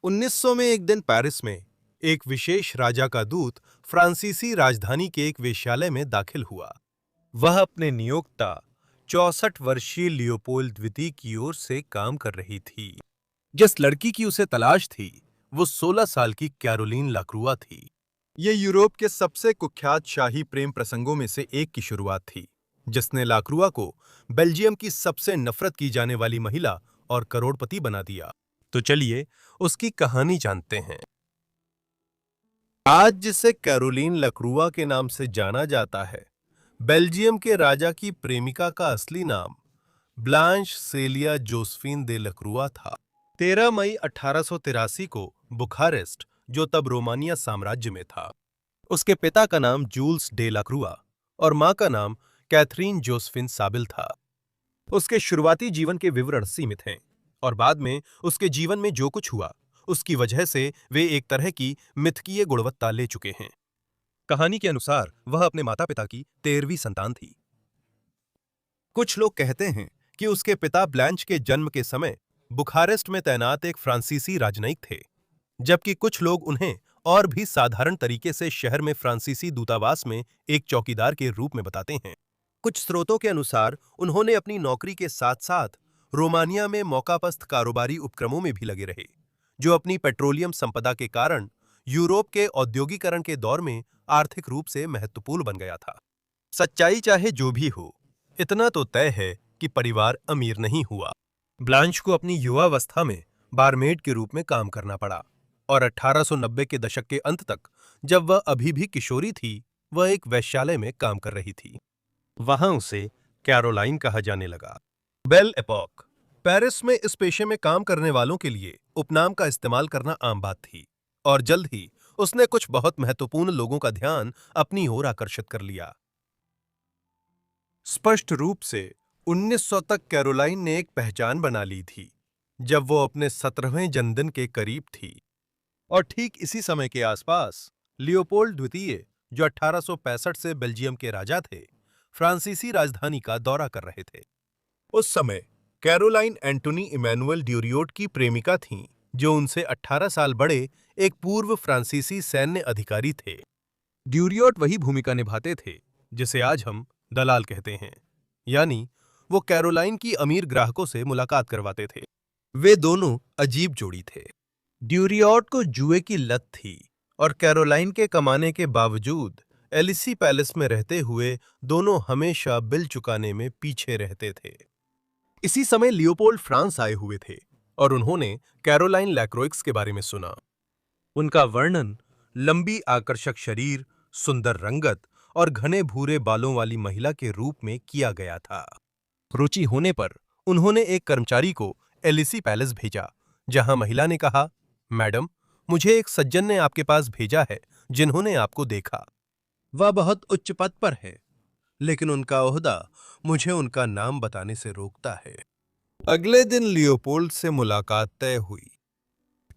1900 में एक दिन पेरिस में एक विशेष राजा का दूत फ्रांसीसी राजधानी के एक वेश्यालय में दाखिल हुआ। वह अपने नियोक्ता 64 वर्षीय लियोपोल्ड द्वितीय की ओर से काम कर रही थी। जिस लड़की की उसे तलाश थी वो 16 साल की कैरोलीन लाक्रुआ थी। ये यूरोप के सबसे कुख्यात शाही प्रेम प्रसंगों में से एक की शुरुआत थी, जिसने लाक्रुआ को बेल्जियम की सबसे नफरत की जाने वाली महिला और करोड़पति बना दिया। तो चलिए उसकी कहानी जानते हैं। आज जिसे कैरोलीन लाक्रुआ के नाम से जाना जाता है, बेल्जियम के राजा की प्रेमिका का असली नाम ब्लांश सेलिया जोसेफिन दे लाक्रुआ था। 13 मई 1883 को बुखारेस्ट, जो तब रोमानिया साम्राज्य में था, उसके पिता का नाम जूल्स डे लाक्रुआ और मां का नाम कैथरीन जोसेफिन साबिल था। उसके शुरुआती जीवन के विवरण सीमित हैं और बाद में उसके जीवन में जो कुछ हुआ उसकी वजह से वे एक तरह की मिथकीय गुणवत्ता ले चुके हैं। कहानी के अनुसार वह अपने माता पिता की 13वीं संतान थी। कुछ लोग कहते हैं कि उसके पिता ब्लैंच के जन्म के समय बुखारेस्ट में तैनात एक फ्रांसीसी राजनयिक थे, जबकि कुछ लोग उन्हें और भी साधारण तरीके से शहर में फ्रांसीसी दूतावास में एक चौकीदार के रूप में बताते हैं। कुछ स्रोतों के अनुसार उन्होंने अपनी नौकरी के साथ-साथ रोमानिया में मौकापस्त कारोबारी उपक्रमों में भी लगे रहे, जो अपनी पेट्रोलियम संपदा के कारण यूरोप के औद्योगिकरण के दौर में आर्थिक रूप से महत्वपूर्ण बन गया था। सच्चाई चाहे जो भी हो, इतना तो तय है कि परिवार अमीर नहीं हुआ। ब्लांच को अपनी युवावस्था में बारमेड के रूप में काम करना पड़ा और 1890 के दशक के अंत तक, जब वह अभी भी किशोरी थी, वह एक वेश्यालय में काम कर रही थी। वहां उसे कैरोलाइन कहा जाने लगा। Bell epoch. पेरिस में इस पेशे में काम करने वालों के लिए उपनाम का इस्तेमाल करना आम बात थी और जल्द ही उसने कुछ बहुत महत्वपूर्ण लोगों का ध्यान अपनी ओर आकर्षित कर लिया। स्पष्ट रूप से 1900 तक कैरोलाइन ने एक पहचान बना ली थी, जब वो अपने 17वें जन्मदिन के करीब थी। और ठीक इसी समय के आसपास लियोपोल्ड द्वितीय, जो 1865 से बेल्जियम के राजा थे, फ्रांसीसी राजधानी का दौरा कर रहे थे। उस समय कैरोलाइन एंटोनी इमैनुअल ड्यूरियोट की प्रेमिका थीं, जो उनसे 18 साल बड़े एक पूर्व फ्रांसीसी सैन्य अधिकारी थे। ड्यूरियोट वही भूमिका निभाते थे जिसे आज हम दलाल कहते हैं, यानी वो कैरोलाइन की अमीर ग्राहकों से मुलाकात करवाते थे। वे दोनों अजीब जोड़ी थे। ड्यूरियोट को जुए की लत थी और कैरोलाइन के कमाने के बावजूद एलिसी पैलेस में रहते हुए दोनों हमेशा बिल चुकाने में पीछे रहते थे। इसी समय लियोपोल्ड फ्रांस आए हुए थे और उन्होंने कैरोलाइन लैक्रोइक्स के बारे में सुना। उनका वर्णन लंबी आकर्षक शरीर, सुंदर रंगत और घने भूरे बालों वाली महिला के रूप में किया गया था। रुचि होने पर उन्होंने एक कर्मचारी को एलिसी पैलेस भेजा, जहां महिला ने कहा, मैडम, मुझे एक सज्जन ने आपके पास भेजा है जिन्होंने आपको देखा। वह बहुत उच्च पद पर है, लेकिन उनका ओहदा मुझे उनका नाम बताने से रोकता है। अगले दिन लियोपोल्ड से मुलाकात तय हुई।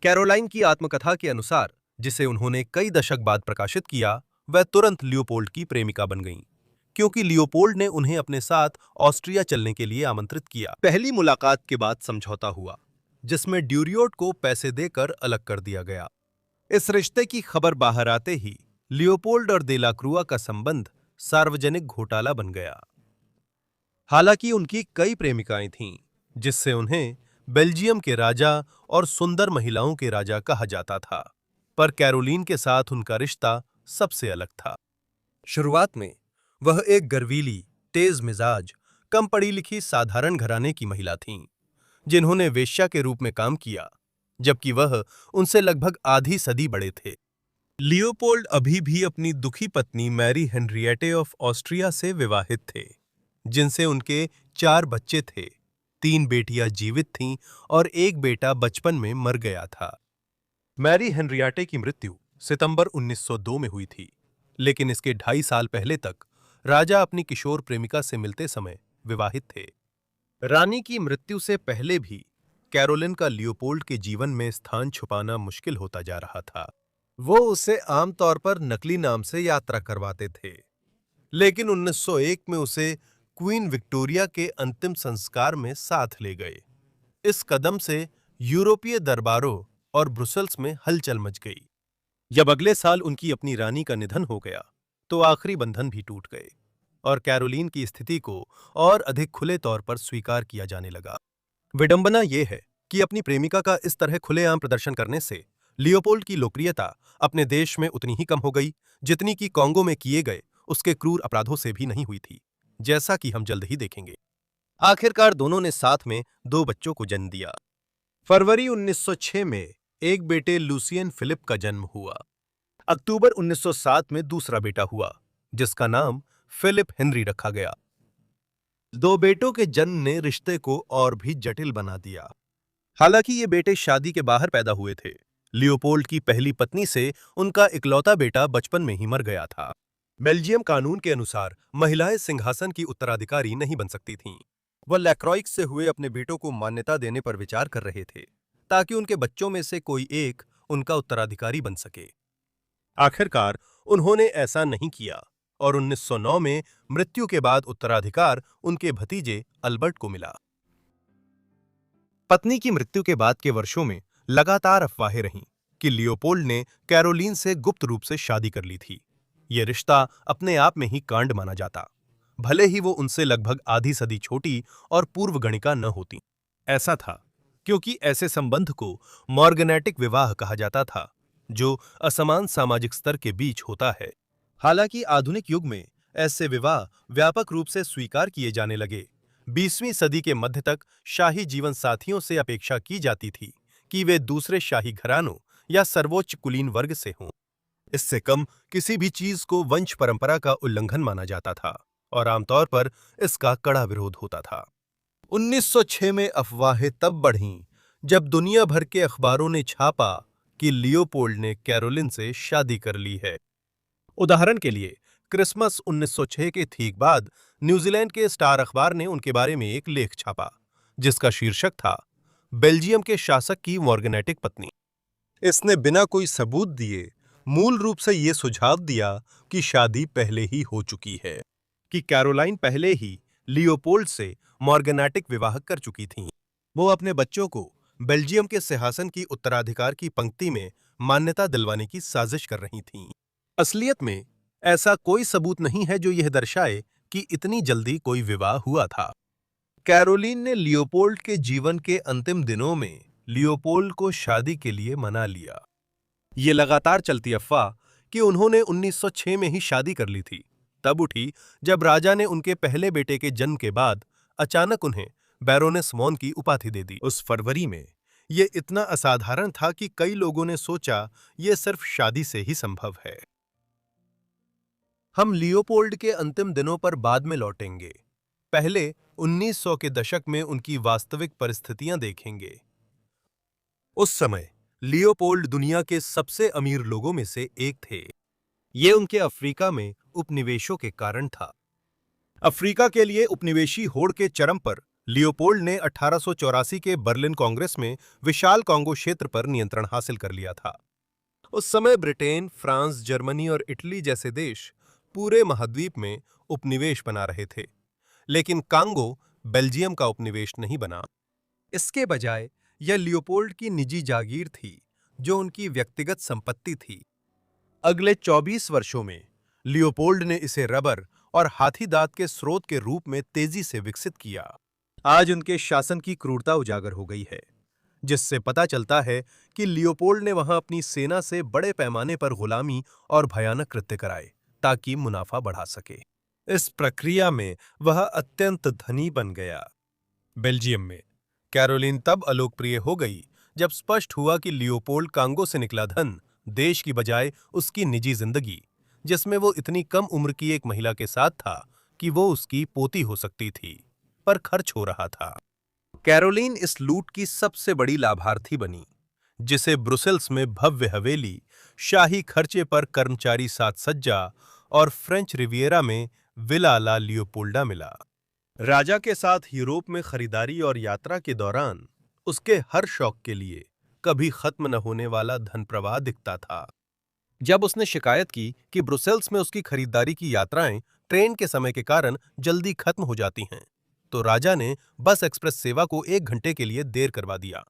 कैरोलाइन की आत्मकथा के अनुसार, जिसे उन्होंने कई दशक बाद प्रकाशित किया, वह तुरंत लियोपोल्ड की प्रेमिका बन गईं, क्योंकि लियोपोल्ड ने उन्हें अपने साथ ऑस्ट्रिया चलने के लिए आमंत्रित किया। पहली मुलाकात के बाद समझौता हुआ, जिसमें ड्यूरियोट को पैसे देकर अलग कर दिया गया। इस रिश्ते की खबर बाहर आते ही लियोपोल्ड और देलाक्रुआ का संबंध सार्वजनिक घोटाला बन गया। हालांकि उनकी कई प्रेमिकाएं थीं, जिससे उन्हें बेल्जियम के राजा और सुंदर महिलाओं के राजा कहा जाता था, पर कैरोलिन के साथ उनका रिश्ता सबसे अलग था। शुरुआत में वह एक गर्वीली, तेज मिजाज, कम पढ़ी लिखी साधारण घराने की महिला थीं, जिन्होंने वेश्या के रूप में काम किया, जबकि वह उनसे लगभग आधी सदी बड़े थे। लियोपोल्ड अभी भी अपनी दुखी पत्नी मैरी हेनरिएटे ऑफ ऑस्ट्रिया से विवाहित थे, जिनसे उनके 4 बच्चे थे। 3 बेटियां जीवित थीं और एक बेटा बचपन में मर गया था। मैरी हेनरिएटे की मृत्यु सितंबर 1902 में हुई थी, लेकिन इसके 2.5 साल पहले तक राजा अपनी किशोर प्रेमिका से मिलते समय विवाहित थे। रानी की मृत्यु से पहले भी कैरोलिन का लियोपोल्ड के जीवन में स्थान छुपाना मुश्किल होता जा रहा था। वो उसे आमतौर पर नकली नाम से यात्रा करवाते थे, लेकिन 1901 में उसे क्वीन विक्टोरिया के अंतिम संस्कार में साथ ले गए। इस कदम से यूरोपीय दरबारों और ब्रुसेल्स में हलचल मच गई। जब अगले साल उनकी अपनी रानी का निधन हो गया, तो आखिरी बंधन भी टूट गए और कैरोलिन की स्थिति को और अधिक खुले तौर पर स्वीकार किया जाने लगा। विडंबना यह है कि अपनी प्रेमिका का इस तरह खुलेआम प्रदर्शन करने से लियोपोल्ड की लोकप्रियता अपने देश में उतनी ही कम हो गई, जितनी कि कांगो में किए गए उसके क्रूर अपराधों से भी नहीं हुई थी, जैसा कि हम जल्द ही देखेंगे। आखिरकार दोनों ने साथ में 2 बच्चों को जन्म दिया। फरवरी 1906 में एक बेटे लुसियन फिलिप का जन्म हुआ। अक्टूबर 1907 में दूसरा बेटा हुआ, जिसका नाम फिलिप हेनरी रखा गया। 2 बेटों के जन्म ने रिश्ते को और भी जटिल बना दिया। हालांकि ये बेटे शादी के बाहर पैदा हुए थे, लियोपोल्ड की पहली पत्नी से उनका इकलौता बेटा बचपन में ही मर गया था। बेल्जियम कानून के अनुसार महिलाएं सिंहासन की उत्तराधिकारी नहीं बन सकती थीं। वह लैक्रोइक्स से हुए अपने बेटों को मान्यता देने पर विचार कर रहे थे, ताकि उनके बच्चों में से कोई एक उनका उत्तराधिकारी बन सके। आखिरकार उन्होंने ऐसा नहीं किया और 1909 में मृत्यु के बाद उत्तराधिकार उनके भतीजे अल्बर्ट को मिला। पत्नी की मृत्यु के बाद के वर्षों में लगातार अफवाहें रहीं कि लियोपोल्ड ने कैरोलीन से गुप्त रूप से शादी कर ली थी। यह रिश्ता अपने आप में ही कांड माना जाता, भले ही वो उनसे लगभग आधी सदी छोटी और पूर्वगणिका न होती। ऐसा था क्योंकि ऐसे संबंध को मॉर्गनैटिक विवाह कहा जाता था, जो असमान सामाजिक स्तर के बीच होता है। हालांकि आधुनिक युग में ऐसे विवाह व्यापक रूप से स्वीकार किए जाने लगे। 20वीं सदी के मध्य तक शाही जीवन साथियों से अपेक्षा की जाती थी कि वे दूसरे शाही घरानों या सर्वोच्च कुलीन वर्ग से हों। इससे कम किसी भी चीज को वंश परंपरा का उल्लंघन माना जाता था और आमतौर पर इसका कड़ा विरोध होता था। 1906 में अफवाहें तब बढ़ीं जब दुनिया भर के अखबारों ने छापा कि लियोपोल्ड ने कैरोलिन से शादी कर ली है। उदाहरण के लिए, क्रिसमस 1906 के ठीक बाद न्यूजीलैंड के स्टार अखबार ने उनके बारे में एक लेख छापा, जिसका शीर्षक था बेल्जियम के शासक की मॉर्गनैटिक पत्नी। इसने बिना कोई सबूत दिए मूल रूप से ये सुझाव दिया कि शादी पहले ही हो चुकी है, कि कैरोलाइन पहले ही लियोपोल्ड से मॉर्गनैटिक विवाह कर चुकी थीं। वो अपने बच्चों को बेल्जियम के सिंहासन की उत्तराधिकार की पंक्ति में मान्यता दिलवाने की साजिश कर रही थीं। असलियत में ऐसा कोई सबूत नहीं है जो यह दर्शाए कि इतनी जल्दी कोई विवाह हुआ था। कैरोलीन ने लियोपोल्ड के जीवन के अंतिम दिनों में लियोपोल्ड को शादी के लिए मना लिया। ये लगातार चलती अफवाह कि उन्होंने 1906 में ही शादी कर ली थी तब उठी जब राजा ने उनके पहले बेटे के जन्म के बाद अचानक उन्हें बैरोनेस वॉन की उपाधि दे दी। उस फरवरी में यह इतना असाधारण था कि कई लोगों ने सोचा यह सिर्फ शादी से ही संभव है। हम लियोपोल्ड के अंतिम दिनों पर बाद में लौटेंगे। पहले 1900 के दशक में उनकी वास्तविक परिस्थितियां देखेंगे। उस समय लियोपोल्ड दुनिया के सबसे अमीर लोगों में से एक थे। ये उनके अफ्रीका में उपनिवेशों के कारण था। अफ्रीका के लिए उपनिवेशी होड़ के चरम पर लियोपोल्ड ने 1884 के बर्लिन कांग्रेस में विशाल कांगो क्षेत्र पर नियंत्रण हासिल कर लिया था। उस समय ब्रिटेन, फ्रांस, जर्मनी और इटली जैसे देश पूरे महाद्वीप में उपनिवेश बना रहे थे, लेकिन कांगो बेल्जियम का उपनिवेश नहीं बना। इसके बजाय यह लियोपोल्ड की निजी जागीर थी, जो उनकी व्यक्तिगत संपत्ति थी। अगले 24 वर्षों में लियोपोल्ड ने इसे रबर और हाथी दांत के स्रोत के रूप में तेजी से विकसित किया। आज उनके शासन की क्रूरता उजागर हो गई है, जिससे पता चलता है कि लियोपोल्ड ने वहां अपनी सेना से बड़े पैमाने पर गुलामी और भयानक कृत्य कराए ताकि मुनाफा बढ़ा सके। इस प्रक्रिया में वह अत्यंत धनी बन गया। बेल्जियम में कैरोलीन तब अलोकप्रिय हो गई जब स्पष्ट हुआ कि लियोपोल्ड कांगो से निकला धन देश की बजाय उसकी निजी जिंदगी, जिसमें वो इतनी कम उम्र की एक महिला के साथ था कि वो उसकी पोती हो सकती थी, पर खर्च हो रहा था। कैरोलीन इस लूट की सबसे बड़ी लाभार्थी बनी, जिसे ब्रुसेल्स में भव्य हवेली, शाही खर्चे पर कर्मचारी साज सज्जा और फ्रेंच रिविएरा में विला ला लियोपोल्डा मिला। राजा के साथ यूरोप में खरीदारी और यात्रा के दौरान उसके हर शौक के लिए कभी खत्म न होने वाला धन प्रवाह दिखता था। जब उसने शिकायत की कि ब्रुसेल्स में उसकी खरीदारी की यात्राएं ट्रेन के समय के कारण जल्दी खत्म हो जाती हैं, तो राजा ने बस एक्सप्रेस सेवा को 1 घंटे के लिए देर करवा दिया,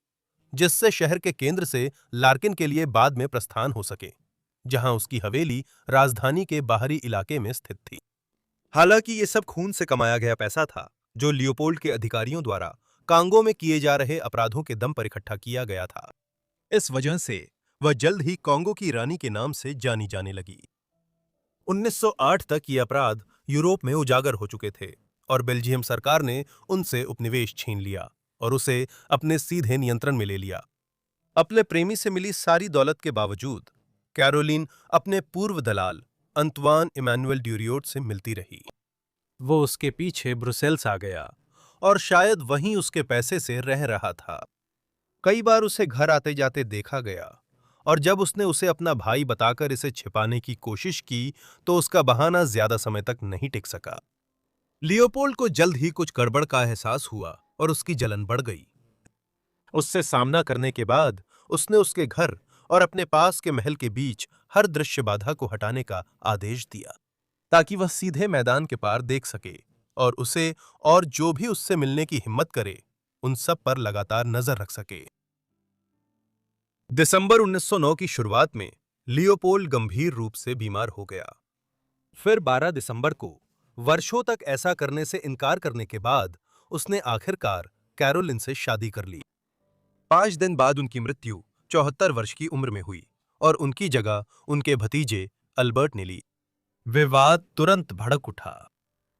जिससे शहर के केंद्र से लार्किन के लिए बाद में प्रस्थान हो सके, जहां उसकी हवेली राजधानी के बाहरी इलाके में स्थित थी। हालांकि ये सब खून से कमाया गया पैसा था, जो लियोपोल्ड के अधिकारियों द्वारा कांगो में किए जा रहे अपराधों के दम पर इकट्ठा किया गया था। इस वजह से वह जल्द ही कांगो की रानी के नाम से जानी जाने लगी। 1908 तक ये अपराध यूरोप में उजागर हो चुके थे और बेल्जियम सरकार ने उनसे उपनिवेश छीन लिया और उसे अपने सीधे नियंत्रण में ले लिया। अपने प्रेमी से मिली सारी दौलत के बावजूद कैरोलीन अपने पूर्व दलाल अंतवान इमैनुएल ड्यूरियोट से मिलती रही। वो उसके पीछे ब्रुसेल्स आ गया और शायद वहीं उसके पैसे से रह रहा था। कई बार उसे घर आते जाते देखा गया और जब उसने उसे अपना भाई बताकर इसे छिपाने की कोशिश की, तो उसका बहाना ज्यादा समय तक नहीं टिक सका। लियोपोल्ड को जल्द ही कुछ गड़बड़ का एहसास हुआ और उसकी जलन बढ़ गई। उससे सामना करने के बाद उसने उसके घर और अपने पास के महल के बीच हर दृश्य बाधा को हटाने का आदेश दिया, ताकि वह सीधे मैदान के पार देख सके और उसे और जो भी उससे मिलने की हिम्मत करे, उन सब पर लगातार नजर रख सके। दिसंबर 1909 की शुरुआत में लियोपोल्ड गंभीर रूप से बीमार हो गया। फिर 12 दिसंबर को वर्षों तक ऐसा करने से इनकार करने के बाद उसने आखिरकार कैरोलिन से शादी कर ली। 5 दिन बाद उनकी मृत्यु 74 वर्ष की उम्र में हुई और उनकी जगह उनके भतीजे अल्बर्ट ने ली। विवाद तुरंत भड़क उठा।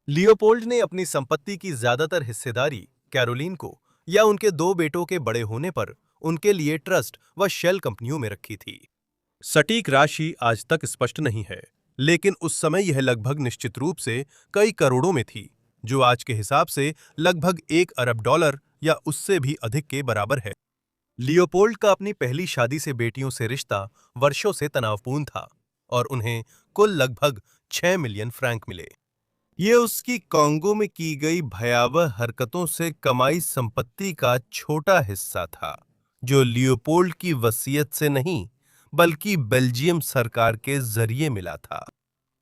लियोपोल्ड ने अपनी संपत्ति की ज्यादातर हिस्सेदारी कैरोलिन को या उनके 2 बेटों के बड़े होने पर उनके लिए ट्रस्ट व शेल कंपनियों में रखी थी। सटीक राशि आज तक स्पष्ट नहीं है, लेकिन उस समय यह लगभग निश्चित रूप से कई करोड़ों में थी, जो आज के हिसाब से लगभग 1 अरब डॉलर या उससे भी अधिक के बराबर है। लियोपोल्ड का अपनी पहली शादी से बेटियों से रिश्ता वर्षों से तनावपूर्ण था और उन्हें कुल लगभग 6 मिलियन फ्रैंक मिले। ये उसकी कांगो में की गई भयावह हरकतों से कमाई संपत्ति का छोटा हिस्सा था, जो लियोपोल्ड की वसीयत से नहीं बल्कि बेल्जियम सरकार के जरिए मिला था।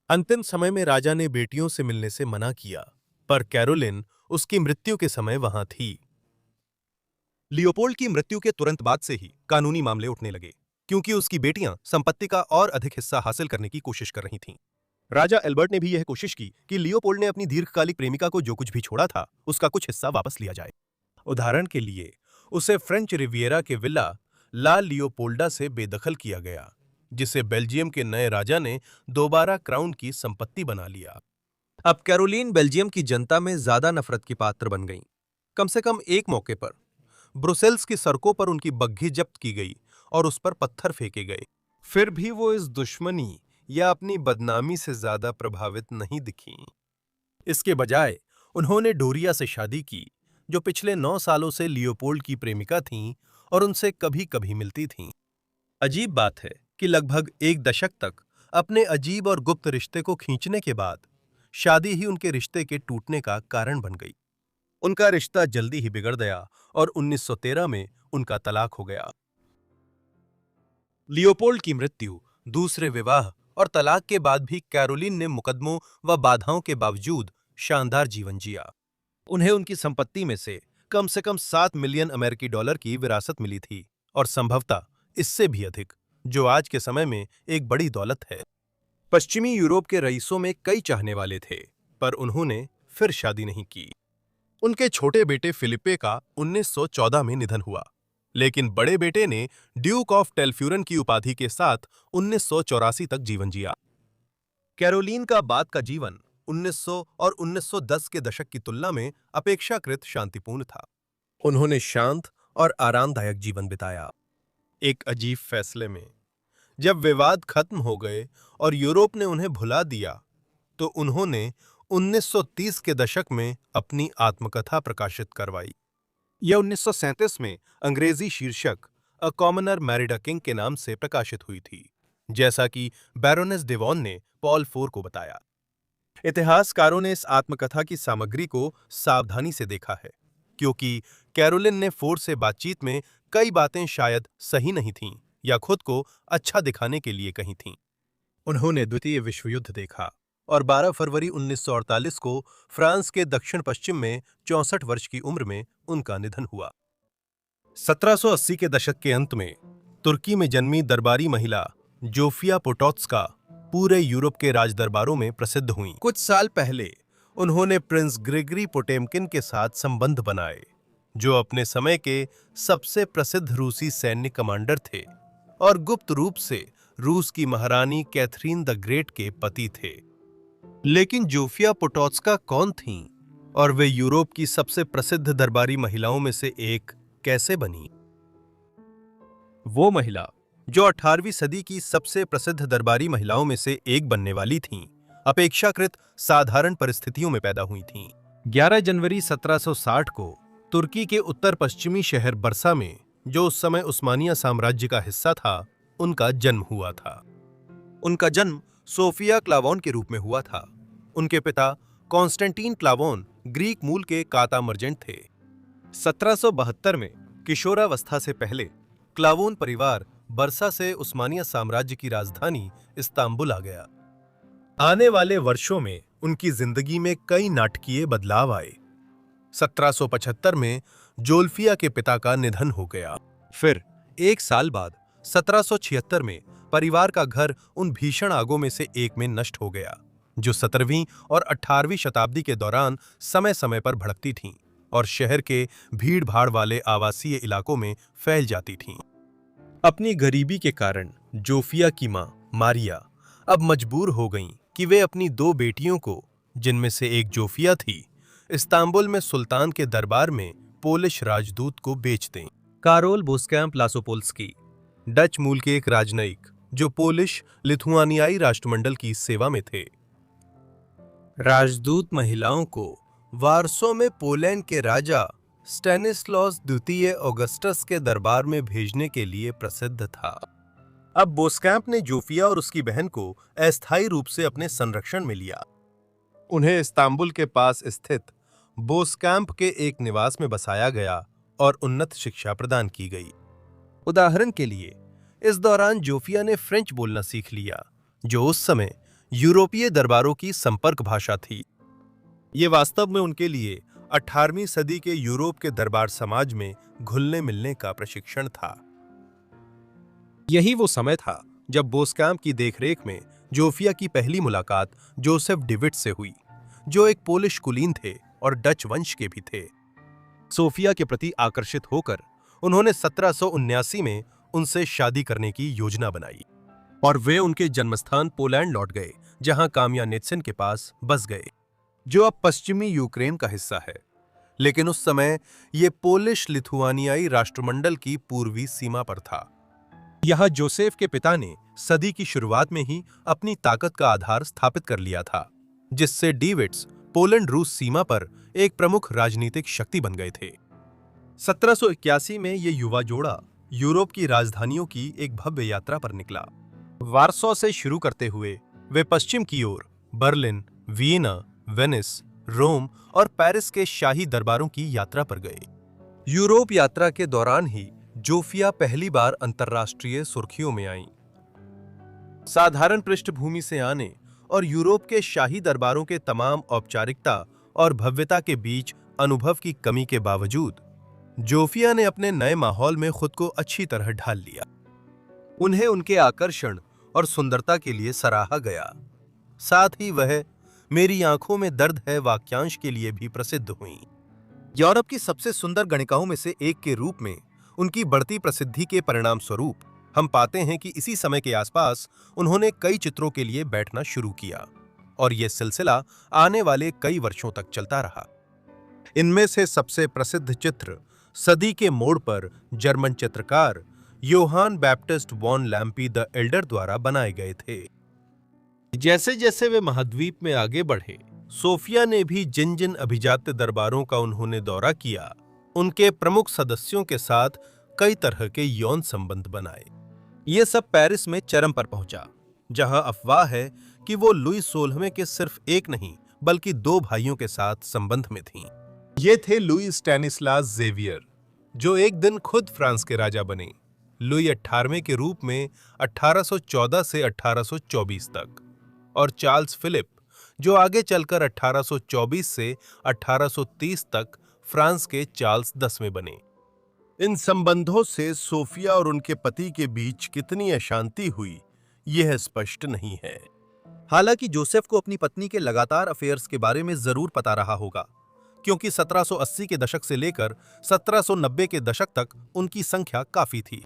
अंतिम समय में राजा ने बेटियों से मिलने से मना किया, पर कैरोलिन उसकी मृत्यु के समय वहां थी। लियोपोल्ड की मृत्यु के तुरंत बाद से ही कानूनी मामले उठने लगे, क्योंकि उसकी बेटियां संपत्ति का और अधिक हिस्सा हासिल करने की कोशिश कर रही थीं। राजा एल्बर्ट ने भी यह कोशिश की कि लियोपोल्ड ने अपनी दीर्घकालिक प्रेमिका को जो कुछ भी छोड़ा था, उसका कुछ हिस्सा वापस लिया जाए। उदाहरण के लिए, उसे फ्रेंच रिविएरा के विला ला लियोपोल्डा से बेदखल किया गया, जिसे बेल्जियम के नए राजा ने दोबारा क्राउन की संपत्ति बना लिया। अब कैरोलिन बेल्जियम की जनता में ज्यादा नफरत की पात्र बन गईं। कम से कम एक मौके पर ब्रुसेल्स की सड़कों पर उनकी बग्घी जब्त की गई और उस पर पत्थर फेंके गए। फिर भी वो इस दुश्मनी या अपनी बदनामी से ज्यादा प्रभावित नहीं दिखीं। इसके बजाय उन्होंने डोरिया से शादी की, जो पिछले 9 सालों से लियोपोल्ड की प्रेमिका थीं और उनसे कभी-कभी मिलती थीं। अजीब बात है कि लगभग 1 दशक तक अपने अजीब और गुप्त रिश्ते को खींचने के बाद शादी ही उनके रिश्ते के टूटने का कारण बन गई। उनका रिश्ता जल्दी ही बिगड़ गया और 1913 में उनका तलाक हो गया। लियोपोल्ड की मृत्यु, दूसरे विवाह और तलाक के बाद भी कैरोलिन ने मुकदमों व बाधाओं के बावजूद शानदार जीवन जिया। उन्हें उनकी संपत्ति में से कम 7 मिलियन अमेरिकी डॉलर की विरासत मिली थी और संभवतः इससे भी अधिक, जो आज के समय में एक बड़ी दौलत है। पश्चिमी यूरोप के रईसों में कई चाहने वाले थे, पर उन्होंने फिर शादी नहीं की। उनके छोटे बेटे फिलिपे का 1914 में निधन हुआ, लेकिन बड़े बेटे ने ड्यूक ऑफ टेल्फ्यूरन की उपाधि के साथ 1984 तक जीवन जिया। कैरोलिन का बाद का जीवन 1900 और 1910 के दशक की तुलना में अपेक्षाकृत शांतिपूर्ण था। उन्होंने शांत और आरामदायक जीवन बिताया। एक अजीब फैसले में, जब विवाद खत्म हो गए और यूरोप ने उन्हें भुला दिया, तो उन्होंने 1930 के दशक में अपनी आत्मकथा प्रकाशित करवाई। यह 1937 में अंग्रेजी शीर्षक अ कॉमनर मैरिड अ किंग के नाम से प्रकाशित हुई थी, जैसा कि बैरोनेस डेवॉन ने पॉल फोर को बताया। इतिहासकारों ने इस आत्मकथा की सामग्री को सावधानी से देखा है, क्योंकि कैरोलिन ने फोर से बातचीत में कई बातें शायद सही नहीं थीं या खुद को अच्छा दिखाने के लिए कही थीं। उन्होंने द्वितीय विश्व युद्ध देखा और 12 फरवरी 1948 को फ्रांस के दक्षिण पश्चिम में 64 वर्ष की उम्र में उनका निधन हुआ। 1780 के दशक के अंत में तुर्की में जन्मी दरबारी महिला जोफिया पोटोत्स्का पूरे यूरोप के राजदरबारों में प्रसिद्ध हुईं। कुछ साल पहले उन्होंने प्रिंस ग्रेगरी पोटेम्किन के साथ संबंध बनाए, जो अपने समय के सबसे प्रसिद्ध रूसी सैन्य कमांडर थे और गुप्त रूप से रूस की महारानी कैथरीन द ग्रेट के पति थे। लेकिन जोफिया पोटोत्स्का कौन थीं और वे यूरोप की सबसे प्रसिद्ध दरबारी महिलाओं में से एक कैसे बनी? वो महिला जो 18वीं सदी की सबसे प्रसिद्ध दरबारी महिलाओं में से एक बनने वाली थीं, अपेक्षाकृत साधारण परिस्थितियों में पैदा हुई थीं। 11 जनवरी 1760 को तुर्की के उत्तर पश्चिमी शहर बरसा में, जो उस समय उस्मानिया साम्राज्य का हिस्सा था, उनका जन्म हुआ था। उनका जन्म सोफिया क्लावोन के रूप में हुआ था। उनके पिता कॉन्स्टेंटीन क्लावोन ग्रीक मूल के काता मर्जेंट थे। 1772 में किशोरावस्था से पहले क्लावोन परिवार बरसा से उस्मानिया साम्राज्य की राजधानी इस्तांबुल आ गया। आने वाले वर्षों में उनकी जिंदगी में कई नाटकीय बदलाव आए। 1775 में जोल्फिया के पिता का निधन हो गया। फिर एक साल बाद 1776 में परिवार का घर उन भीषण आगों में से एक में नष्ट हो गया, जो 17वीं और 18वीं शताब्दी के दौरान समय समय पर भड़कती थीं और शहर के भीड़-भाड़ वाले आवासीय इलाकों में फैल जाती थीं। अपनी गरीबी के कारण जोफिया की मां मारिया अब मजबूर हो गईं कि वे अपनी 2 बेटियों को, जिनमें से एक जोफिया थी, इस्तांबुल में सुल्तान के दरबार में पोलिश राजदूत को बेच दें। कारोल बोस्कैम्प लासोपोल्स्की डच मूल के एक राजनयिक जो पोलिश लिथुआनियाई राष्ट्रमंडल की सेवा में थे। राजदूत महिलाओं को वारसो में पोलैंड के राजा स्टैनिस्लॉस द्वितीय ऑगस्टस के दरबार में भेजने के लिए प्रसिद्ध था। अब बोस्कैम्प ने जोफिया और उसकी बहन को अस्थायी रूप से अपने संरक्षण में लिया। उन्हें इस्तांबुल के पास स्थित बोस्कैम्प के एक निवास में बसाया गया और उन्नत शिक्षा प्रदान की गई। उदाहरण के लिए, इस दौरान जोफिया ने फ्रेंच बोलना सीख लिया, जो उस समय यूरोपीय दरबारों की संपर्क भाषा थी। ये वास्तव में उनके लिए 18वीं सदी के यूरोप के दरबार समाज में घुलने मिलने का प्रशिक्षण था। यही वो समय था जब बोस्कैम्प की देखरेख में जोफिया की पहली मुलाकात जोसेफ डिविट से हुई, जो एक पोलिश कुलीन थे और डच वंश के भी थे। सोफिया के प्रति आकर्षित होकर उन्होंने 1779 में उनसे शादी करने की योजना बनाई और वे उनके जन्मस्थान पोलैंड लौट गए, जहां काम्यानित्सिन के पास बस गए, जो अब पश्चिमी यूक्रेन का हिस्सा है। लेकिन उस समय ये पोलिश लिथुआनियाई राष्ट्रमंडल की पूर्वी सीमा पर था। यह जोसेफ के पिता ने सदी की शुरुआत में ही अपनी ताकत का आधार स्थापित कर लिया था, जिससे डीविट्स पोलैंड रूस सीमा पर एक प्रमुख राजनीतिक शक्ति बन गए थे। 1781 में ये युवा जोड़ा यूरोप की राजधानियों की एक भव्य यात्रा पर निकला। वारसो से शुरू करते हुए वे पश्चिम की ओर बर्लिन, वियना, वेनिस, रोम और पेरिस के शाही दरबारों की यात्रा पर गए। यूरोप यात्रा के दौरान ही जोफिया पहली बार अंतर्राष्ट्रीय सुर्खियों में आईं। साधारण पृष्ठभूमि से आने और यूरोप के शाही दरबारों के तमाम औपचारिकता और भव्यता के बीच अनुभव की कमी के बावजूद जोफिया ने अपने नए माहौल में खुद को अच्छी तरह ढाल लिया। उन्हें उनके आकर्षण और सुंदरता के लिए सराहा गया। साथ ही वह मेरी आंखों में दर्द है वाक्यांश के लिए भी प्रसिद्ध हुईं। यूरोप की सबसे सुंदर गणिकाओं में से एक के रूप में उनकी बढ़ती प्रसिद्धि के परिणाम स्वरूप हम पाते हैं कि इसी समय के आसपास उन्होंने कई चित्रों के लिए बैठना शुरू किया और यह सिलसिला आने वाले कई वर्षों तक चलता रहा। इनमें से सबसे प्रसिद्ध चित्र सदी के मोड़ पर जर्मन चित्रकार Johann Baptist von Lampi the elder द्वारा बनाए गए थे। जैसे जैसे वे महाद्वीप में आगे बढ़े, सोफिया ने भी जिन जिन अभिजात्य दरबारों का उन्होंने दौरा किया, उनके प्रमुख सदस्यों के साथ कई तरह के यौन संबंध बनाए। ये सब पेरिस में चरम पर पहुंचा, जहां अफवाह है कि वो लुई 16वें के सिर्फ एक नहीं बल्कि 2 भाइयों के साथ संबंध में थीं। ये थे लुई स्टैनिस्लास ज़ेवियर, जो एक दिन खुद फ्रांस के राजा बने, लुई 18वें के रूप में 1814 से 1824 तक, और चार्ल्स फिलिप, जो आगे चलकर 1824 से 1830 तक फ्रांस के चार्ल्स 10वें बने। इन संबंधों से सोफिया और उनके पति के बीच कितनी अशांति हुई, यह स्पष्ट नहीं है। हालांकि जोसेफ को अपनी पत्नी के लगातार अफेयर्स के बारे में जरूर पता रहा होगा, क्योंकि 1780 के दशक से लेकर 1790 के दशक तक उनकी संख्या काफी थी।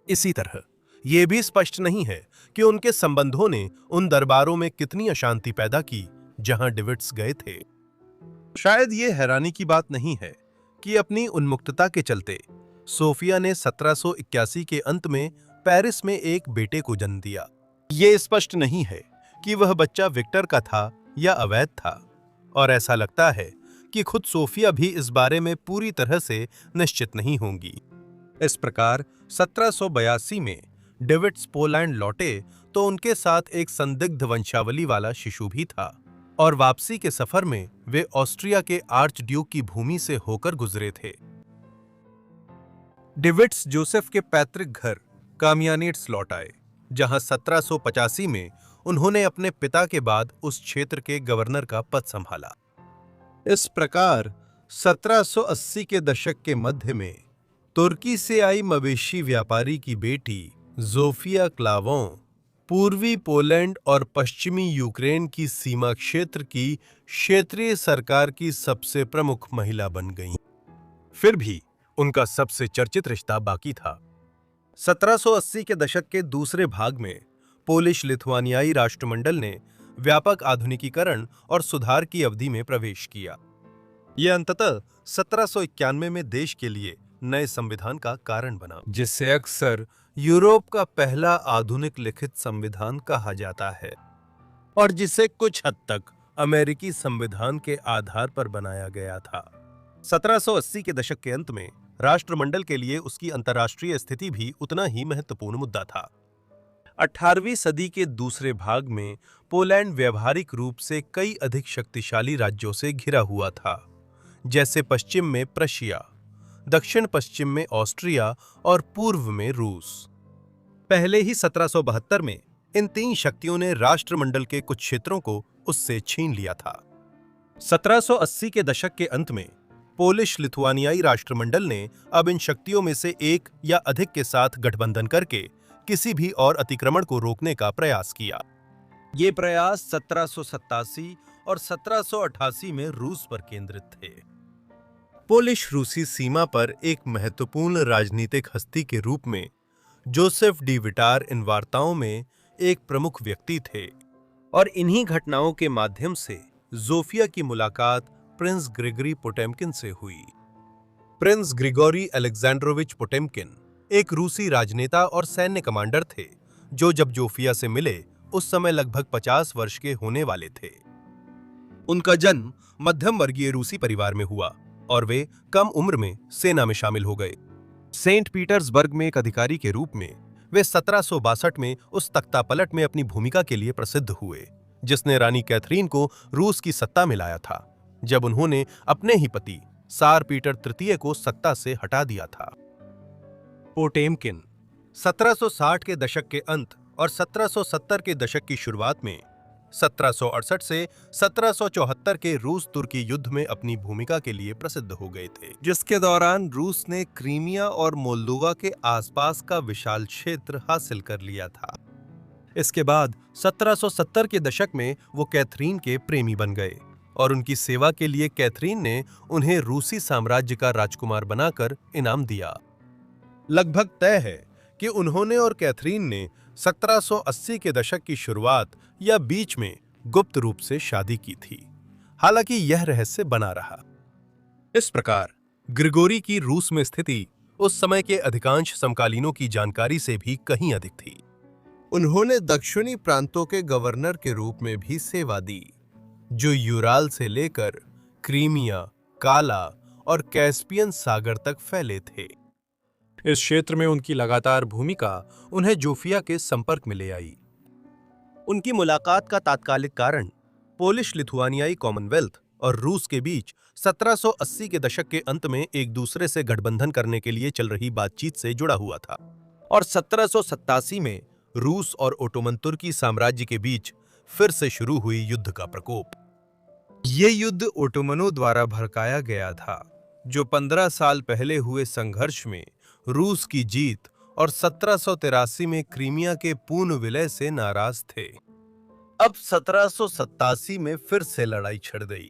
इसी तरह यह भी स्पष्ट नहीं है कि उनके संबंधों ने उन दरबारों में कितनी अशांति पैदा की जहां डिविट्स गए थे। शायद ये हैरानी की बात नहीं है कि अपनी उन्मुक्तता के चलते सोफिया ने 1781 के अंत में पेरिस में एक बेटे को जन्म दिया। ये स्पष्ट नहीं है कि वह बच्चा विक्टर का था या अवैध था, और ऐसा लगता है कि खुद सोफिया भी इस बारे में पूरी तरह से निश्चित नहीं होंगी। इस प्रकार 1782 में डिविट्स पोलैंड लौटे तो उनके साथ एक संदिग्ध वंशावली वाला शिशु भी था, और वापसी के सफर में वे ऑस्ट्रिया के आर्च ड्यूक की भूमि से होकर गुजरे थे। डिविट्स जोसेफ के पैतृक घर कामियानेट्स लौट आए, जहां 1785 में उन्होंने अपने पिता के बाद उस क्षेत्र के गवर्नर का पद संभाला। इस प्रकार 1780 के दशक के मध्य में तुर्की से आई मवेशी व्यापारी की बेटी ज़ोफिया क्लावों पूर्वी पोलैंड और पश्चिमी यूक्रेन की सीमा क्षेत्र की क्षेत्रीय सरकार की सबसे प्रमुख महिला बन गईं। फिर भी उनका सबसे चर्चित रिश्ता बाकी था। 1780 के दशक के दूसरे भाग में पोलिश लिथुआनियाई राष्ट्रमंडल ने व्यापक आधुनिकीकरण और सुधार की अवधि में प्रवेश किया। यह अंततः 1791 में देश के लिए नए संविधान का कारण बना, जिसे अक्सर यूरोप का पहला आधुनिक लिखित संविधान कहा जाता है और जिसे कुछ हद तक अमेरिकी संविधान के आधार पर बनाया गया था। 1780 के दशक के अंत में राष्ट्रमंडल के लिए उसकी अंतर्राष्ट्रीय स्थिति भी उतना ही महत्वपूर्ण मुद्दा था। 18वीं सदी के दूसरे भाग में पोलैंड व्यावहारिक रूप से कई अधिक शक्तिशाली राज्यों से घिरा हुआ था, जैसे पश्चिम में प्रशिया, दक्षिण पश्चिम में ऑस्ट्रिया और पूर्व में रूस। पहले ही 1772 में इन तीन शक्तियों ने राष्ट्रमंडल के कुछ क्षेत्रों को उससे छीन लिया था। 1780 के दशक के अंत में पोलिश लिथुआनियाई राष्ट्रमंडल ने अब इन शक्तियों में से एक या अधिक के साथ गठबंधन करके किसी भी और अतिक्रमण को रोकने का प्रयास किया। ये प्रयास 1787 और 1788 में रूस पर केंद्रित थे। पोलिश रूसी सीमा पर एक महत्वपूर्ण राजनीतिक हस्ती के रूप में जोसेफ डी विटार इन वार्ताओं में एक प्रमुख व्यक्ति थे और इन्हीं घटनाओं के माध्यम से ज़ोफिया की मुलाकात प्रिंस ग्रिगोरी पोटेम्किन से हुई। प्रिंस ग्रिगोरी अलेक्जेंड्रोविच पोटेम्किन एक रूसी राजनेता और सैन्य कमांडर थे जो जब ज़ोफिया से मिले उस समय लगभग 50 वर्ष के होने वाले थे। उनका जन्म मध्यम वर्गीय रूसी परिवार में हुआ और वे कम उम्र में सेना में शामिल हो गए। सेंट पीटर्सबर्ग में एक अधिकारी के रूप में वे 1762 में उस तख्तापलट में अपनी भूमिका के लिए प्रसिद्ध हुए, जिसने रानी कैथरीन को रूस की सत्ता में लाया था, जब उन्होंने अपने ही पति सार पीटर तृतीय को सत्ता से हटा दिया था। पोटेम्किन 1760 के दशक के अंत और 1770 के दशक की शुरुआत में 1768 से 1774 के रूस तुर्की युद्ध में अपनी भूमिका के लिए प्रसिद्ध हो गए थे, जिसके दौरान रूस ने क्रीमिया और मोल्दोवा के आसपास का विशाल क्षेत्र हासिल कर लिया था। इसके बाद 1770 के दशक में वो कैथरीन के प्रेमी बन गए और उनकी सेवा के लिए कैथरीन ने उन्हें रूसी साम्राज्य का राजकुमार बनाकर इनाम दिया। लगभग तय है कि उन्होंने और कैथरीन ने 1780 के दशक की शुरुआत या बीच में गुप्त रूप से शादी की थी, हालांकि यह रहस्य बना रहा। इस प्रकार ग्रिगोरी की रूस में स्थिति उस समय के अधिकांश समकालीनों की जानकारी से भी कहीं अधिक थी। उन्होंने दक्षिणी प्रांतों के गवर्नर के रूप में भी सेवा दी, जो यूराल से लेकर क्रीमिया, काला और कैस्पियन सागर तक फैले थे। इस क्षेत्र में उनकी लगातार भूमिका उन्हें ज़ोफिया के संपर्क में ले आई। उनकी मुलाकात का तात्कालिक कारण पोलिश लिथुआनियाई कॉमनवेल्थ और रूस के बीच 1780 के दशक के अंत में एक दूसरे से गठबंधन करने के लिए चल रही बातचीत से जुड़ा हुआ था और 1787 में रूस और ओटोमन तुर्की साम्राज्य के बीच फिर से शुरू हुई युद्ध का प्रकोप। ये युद्ध ओटोमनों द्वारा भड़काया गया था, जो 15 साल पहले हुए संघर्ष में रूस की जीत और 1783 में क्रीमिया के पूर्ण विलय से नाराज थे। अब 1787 में फिर से लड़ाई छिड़ गई।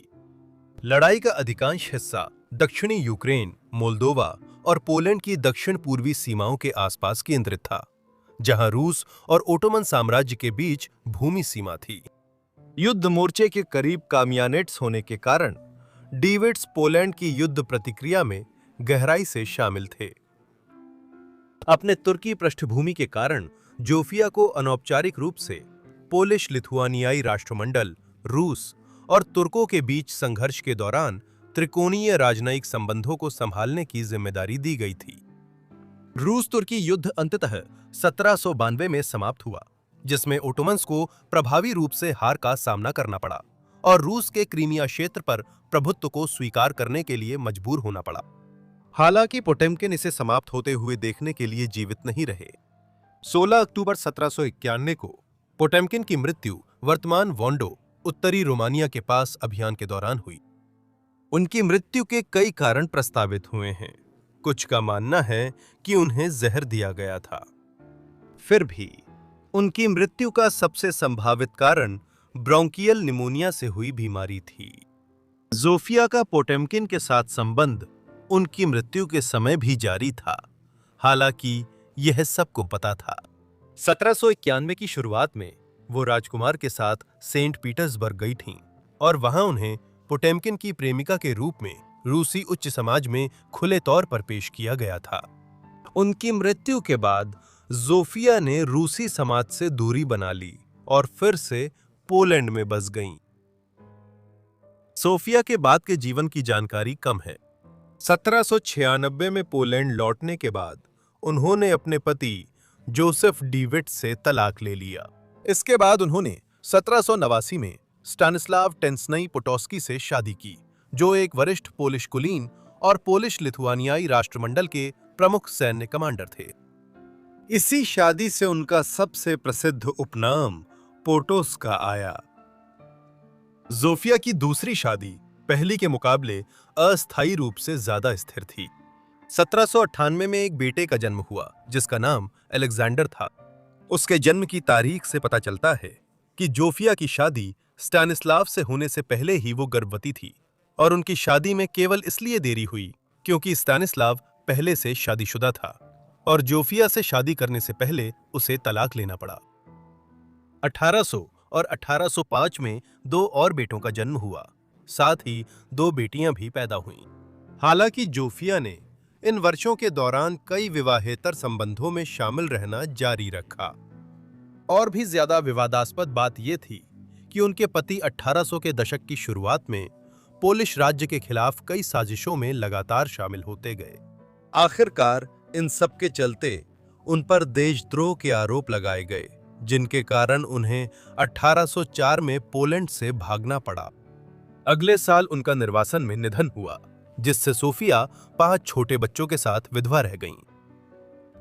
लड़ाई का अधिकांश हिस्सा दक्षिणी यूक्रेन, मोल्दोवा और पोलैंड की दक्षिण पूर्वी सीमाओं के आसपास केंद्रित था, जहां रूस और ओटोमन साम्राज्य के बीच भूमि सीमा थी। युद्ध मोर्चे के करीब कामियानेट्स होने के कारण डिविट्स पोलैंड की युद्ध प्रतिक्रिया में गहराई से शामिल थे। अपने तुर्की पृष्ठभूमि के कारण ज़ोफिया को अनौपचारिक रूप से पोलिश लिथुआनियाई राष्ट्रमंडल, रूस और तुर्कों के बीच संघर्ष के दौरान त्रिकोणीय राजनयिक संबंधों को संभालने की जिम्मेदारी दी गई थी। रूस तुर्की युद्ध अंततः 1792 में समाप्त हुआ, जिसमें ओटोमन्स को प्रभावी रूप से हार का सामना करना पड़ा और रूस के क्रीमिया क्षेत्र पर प्रभुत्व को स्वीकार करने के लिए मजबूर होना पड़ा। हालांकि पोटेम्किन इसे समाप्त होते हुए देखने के लिए जीवित नहीं रहे। 16 अक्टूबर 1791 को पोटेम्किन की मृत्यु वर्तमान वोंडो, उत्तरी रोमानिया के पास अभियान के दौरान हुई। उनकी मृत्यु के कई कारण प्रस्तावित हुए हैं। कुछ का मानना है कि उन्हें जहर दिया गया था। फिर भी उनकी मृत्यु का सबसे संभावित कारण ब्रोंकियल निमोनिया से हुई बीमारी थी। ज़ोफिया का पोटेम्किन के साथ संबंध उनकी मृत्यु के समय भी जारी था, हालांकि यह सबको पता था। 1791 की शुरुआत में वो राजकुमार के साथ सेंट पीटर्सबर्ग गई थीं और वहां उन्हें पोटेम्किन की प्रेमिका के रूप में रूसी उच्च समाज में खुले तौर पर पेश किया गया था। उनकी मृत्यु के बाद ज़ोफिया ने रूसी समाज से दूरी बना ली और फिर से पोलैंड में बस गईं। सोफिया के बाद के जीवन की जानकारी कम है। 1796 में पोलैंड लौटने के बाद उन्होंने अपने पति जोसेफ डीविट से तलाक ले लिया। इसके बाद उन्होंने 1789 में स्टानिस्लाव टेंसनई पोटोस्की से शादी की, जो एक वरिष्ठ पोलिश कुलीन और पोलिश लिथुआनियाई राष्ट्रमंडल के प्रमुख सैन्य कमांडर थे। इसी शादी से उनका सबसे प्रसिद्ध उपनाम पोटोस्का आया। ज़ोफिया की दूसरी शादी पहली के मुकाबले अस्थायी रूप से ज्यादा स्थिर थी। 1798 में एक बेटे का जन्म हुआ जिसका नाम अलेक्जेंडर था। उसके जन्म की तारीख से पता चलता है कि ज़ोफिया की शादी स्टानिस्लाव से होने से पहले ही वो गर्भवती थी और उनकी शादी में केवल इसलिए देरी हुई क्योंकि स्टानिस्लाव पहले से शादीशुदा था और ज़ोफिया से शादी करने से पहले उसे तलाक लेना पड़ा। 1800 और 1805 में 2 और बेटों का जन्म हुआ, साथ ही 2 बेटियां भी पैदा हुईं। हालांकि ज़ोफिया ने इन वर्षों के दौरान कई विवाहेतर संबंधों में शामिल रहना जारी रखा। और भी ज्यादा विवादास्पद बात यह थी कि उनके पति 1800 के दशक की शुरुआत में पोलिश राज्य के खिलाफ कई साजिशों में लगातार शामिल होते गए। आखिरकार इन सब के चलते उन पर देशद्रोह के आरोप लगाए गए, जिनके कारण उन्हें 1804 में पोलैंड से भागना पड़ा। अगले साल उनका निर्वासन में निधन हुआ, जिससे सोफिया 5 छोटे बच्चों के साथ विधवा रह गईं।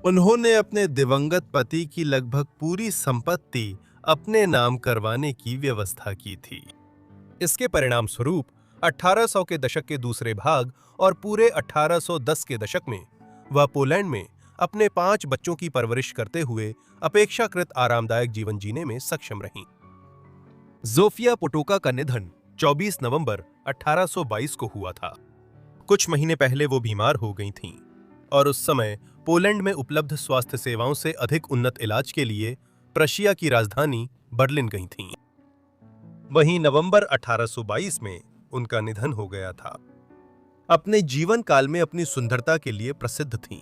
उन्होंने अपने दिवंगत पति की लगभग पूरी संपत्ति अपने नाम करवाने की व्यवस्था की थी। इसके परिणाम स्वरूप 1800 के दशक के दूसरे भाग और पूरे 1810 के दशक में वह पोलैंड में अपने 5 बच्चों की परवरिश करते हुए अपेक्षाकृत आरामदायक जीवन जीने में सक्षम रहीं। ज़ोफिया पोटोका का निधन 24 नवंबर 1822 को हुआ था। कुछ महीने पहले वो बीमार हो गई थीं और उस समय पोलैंड में उपलब्ध स्वास्थ्य सेवाओं से अधिक उन्नत इलाज के लिए प्रशिया की राजधानी बर्लिन गई थीं। वहीं नवंबर 1822 में उनका निधन हो गया था। अपने जीवन काल में अपनी सुंदरता के लिए प्रसिद्ध थीं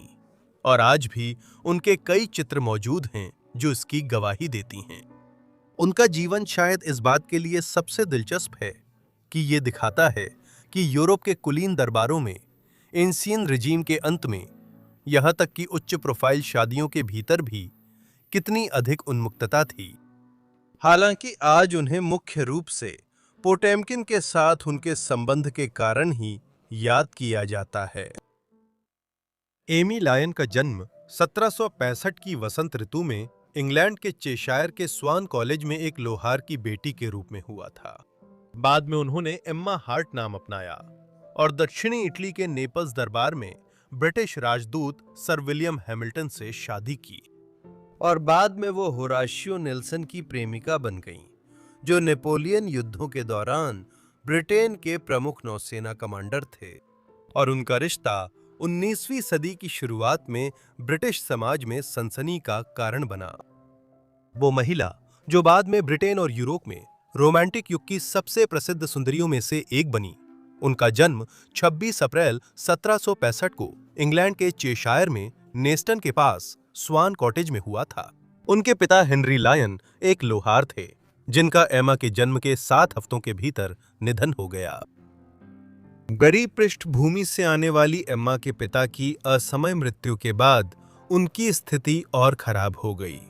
और आज भी उनके कई चित्र मौजूद हैं जो इसकी गवाही देती हैं। उनका जीवन शायद इस बात के लिए सबसे दिलचस्प है कि ये दिखाता है कि यूरोप के कुलीन दरबारों में एंसियन रिजीम के अंत में यहाँ तक कि उच्च प्रोफाइल शादियों के भीतर भी कितनी अधिक उन्मुक्तता थी। हालांकि आज उन्हें मुख्य रूप से पोटेम्किन के साथ उनके संबंध के कारण ही याद किया जाता है। एमी लायन का जन्म 1765 की वसंत ऋतु में इंग्लैंड के चेशायर के स्वान कॉलेज में एक लोहार की बेटी के रूप में हुआ था। बाद में उन्होंने एम्मा हार्ट नाम अपनाया और दक्षिणी इटली के नेपल्स दरबार में ब्रिटिश राजदूत सर विलियम हैमिल्टन से शादी की और बाद में वो होराशियो नेल्सन की प्रेमिका बन गईं, जो नेपोलियन युद्धों के दौरान ब्रिटेन के प्रमुख नौसेना कमांडर थे। और उनका रिश्ता 19वीं सदी की शुरुआत में ब्रिटिश समाज में सनसनी का कारण बना। वो महिला जो बाद में ब्रिटेन और यूरोप में रोमांटिक युग की सबसे प्रसिद्ध सुंदरियों में से एक बनी। उनका जन्म 26 अप्रैल 1765 को इंग्लैंड के चेशायर में नेस्टन के पास स्वान कॉटेज में हुआ था। उनके पिता हेनरी लायन एक लोहार थे, जिनका एमा के जन्म के 7 हफ्तों के भीतर निधन हो गया। गरीब पृष्ठभूमि से आने वाली एम्मा के पिता की असमय मृत्यु के बाद उनकी स्थिति और खराब हो गई,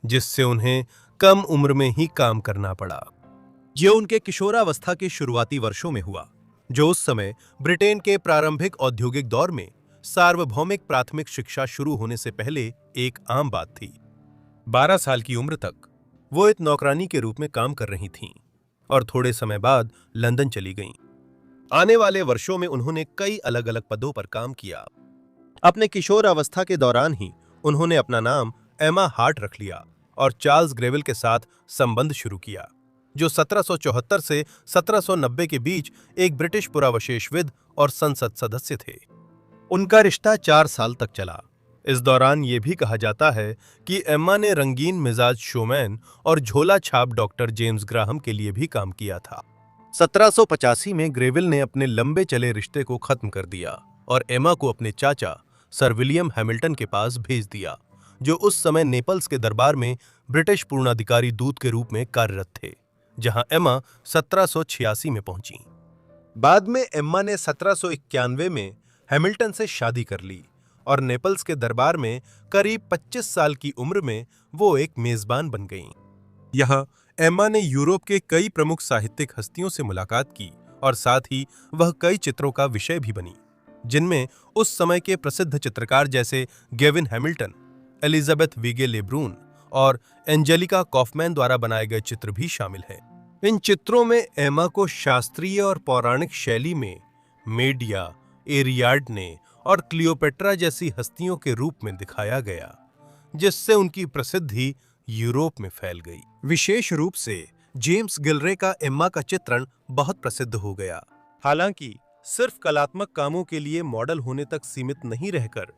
जिससे उन्हें कम उम्र में ही काम करना पड़ा। यह उनके किशोरावस्था के शुरुआती वर्षों में हुआ, जो उस समय ब्रिटेन के प्रारंभिक औद्योगिक दौर में सार्वभौमिक प्राथमिक शिक्षा शुरू होने से पहले एक आम बात थी। 12 साल की उम्र तक वो एक नौकरानी के रूप में काम कर रही थीं और थोड़े समय बाद लंदन चली गईं। आने वाले वर्षों में उन्होंने कई अलग अलग पदों पर काम किया। अपने किशोर अवस्था के दौरान ही उन्होंने अपना नाम एमा हार्ट रख लिया और चार्ल्स ग्रेविल के साथ संबंध शुरू किया, जो 1774 से 1790 के बीच एक ब्रिटिश पुरावशेषविद और संसद सदस्य थे। उनका रिश्ता 4 साल तक चला। इस दौरान ये भी कहा जाता है कि एम्मा ने रंगीन मिजाज शोमैन और झोला छाप डॉक्टर जेम्स ग्राहम के लिए भी काम किया था। 1785 में ग्रेविल ने अपने लंबे चले रिश्ते को खत्म कर दिया और एमा को अपने चाचा सर विलियम हैमिल्टन के पास भेज दिया, जो उस समय नेपल्स के दरबार में ब्रिटिश पूर्णाधिकारी दूत के रूप में कार्यरत थे, जहां एमा 1786 में पहुंची। बाद में एम्मा ने 1791 में हैमिल्टन से शादी कर ली और नेपल्स के दरबार में करीब 25 साल की उम्र में वो एक मेजबान बन गईं। यहाँ एम्मा ने यूरोप के कई प्रमुख साहित्यिक हस्तियों से मुलाकात की और साथ ही वह कई चित्रों का विषय भी बनी, जिनमें उस समय के प्रसिद्ध चित्रकार जैसे गेविन हैमिल्टन, एलिजाबेथ वीगे लेब्रून और एंजेलिका कॉफमैन द्वारा बनाए गए चित्र भी शामिल हैं। इन चित्रों में एम्मा को शास्त्रीय और पौराणिक शैली में मेडिया, एरियाडने और क्लियोपेट्रा जैसी हस्तियों के रूप में दिखाया गया, जिससे उनकी प्रसिद्धि यूरोप में फैल गई। विशेष रूप से जेम्स गिलरे का एम्मा का चित्रण बहुत प्रसिद्ध हो गया। हालांकि सिर्फ कलात्मक कामों के लिए मॉडल होने तक सीमित नहीं रहकर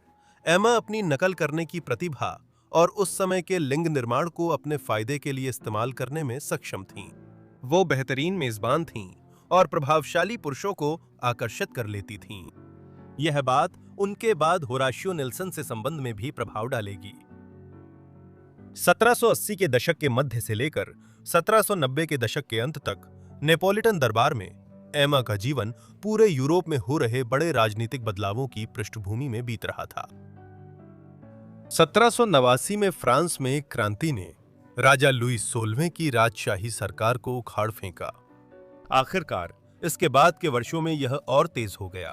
एम्मा अपनी नकल करने की प्रतिभा और उस समय के लिंग निर्माण को अपने फायदे के लिए इस्तेमाल करने में सक्षम थीं। वो बेहतरीन मेजबान थीं और प्रभावशाली पुरुषों को आकर्षित कर लेती थीं। यह बात उनके बाद होराशियो नेल्सन से संबंध में भी प्रभाव डालेगी। 1780 के दशक के मध्य से लेकर 1790 के दशक के अंत तक नेपोलिटन दरबार में एम्मा का जीवन पूरे यूरोप में हो रहे बड़े राजनीतिक बदलावों की पृष्ठभूमि में बीत रहा था। 1789 में फ्रांस में एक क्रांति ने राजा लुई 16वें की राजशाही सरकार को उखाड़ फेंका। आखिरकार इसके बाद के वर्षों में यह और तेज हो गया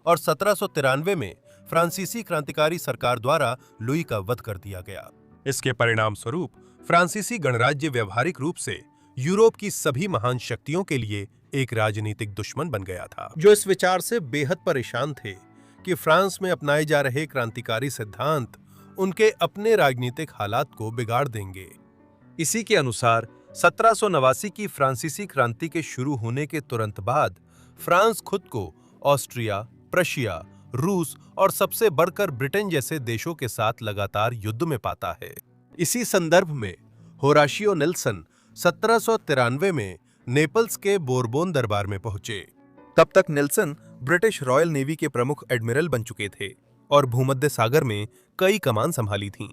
और 1793 में फ्रांसीसी क्रांतिकारी सरकार द्वारा लुई का वध कर दिया गया। इसके परिणाम स्वरूप फ्रांसीसी गणराज्य व्यवहारिक रूप से यूरोप की सभी महान शक्तियों के लिए एक राजनीतिक दुश्मन बन गया था, जो इस विचार से बेहद परेशान थे कि फ्रांस में अपनाए जा रहे क्रांतिकारी सिद्धांत उनके अपने राजनीतिक हालात को बिगाड़ देंगे। इसी के अनुसार 1789 की फ्रांसीसी क्रांति के शुरू होने के तुरंत बाद फ्रांस खुद को ऑस्ट्रिया, प्रशिया, रूस और सबसे बढ़कर ब्रिटेन जैसे देशों के साथ लगातार युद्ध में पाता है। इसी संदर्भ में होराशियो नेल्सन 1793 में नेपल्स के बोरबोन दरबार में पहुंचे। तब तक नेल्सन ब्रिटिश रॉयल नेवी के प्रमुख एडमिरल बन चुके थे और भूमध्य सागर में कई कमान संभाली थीं।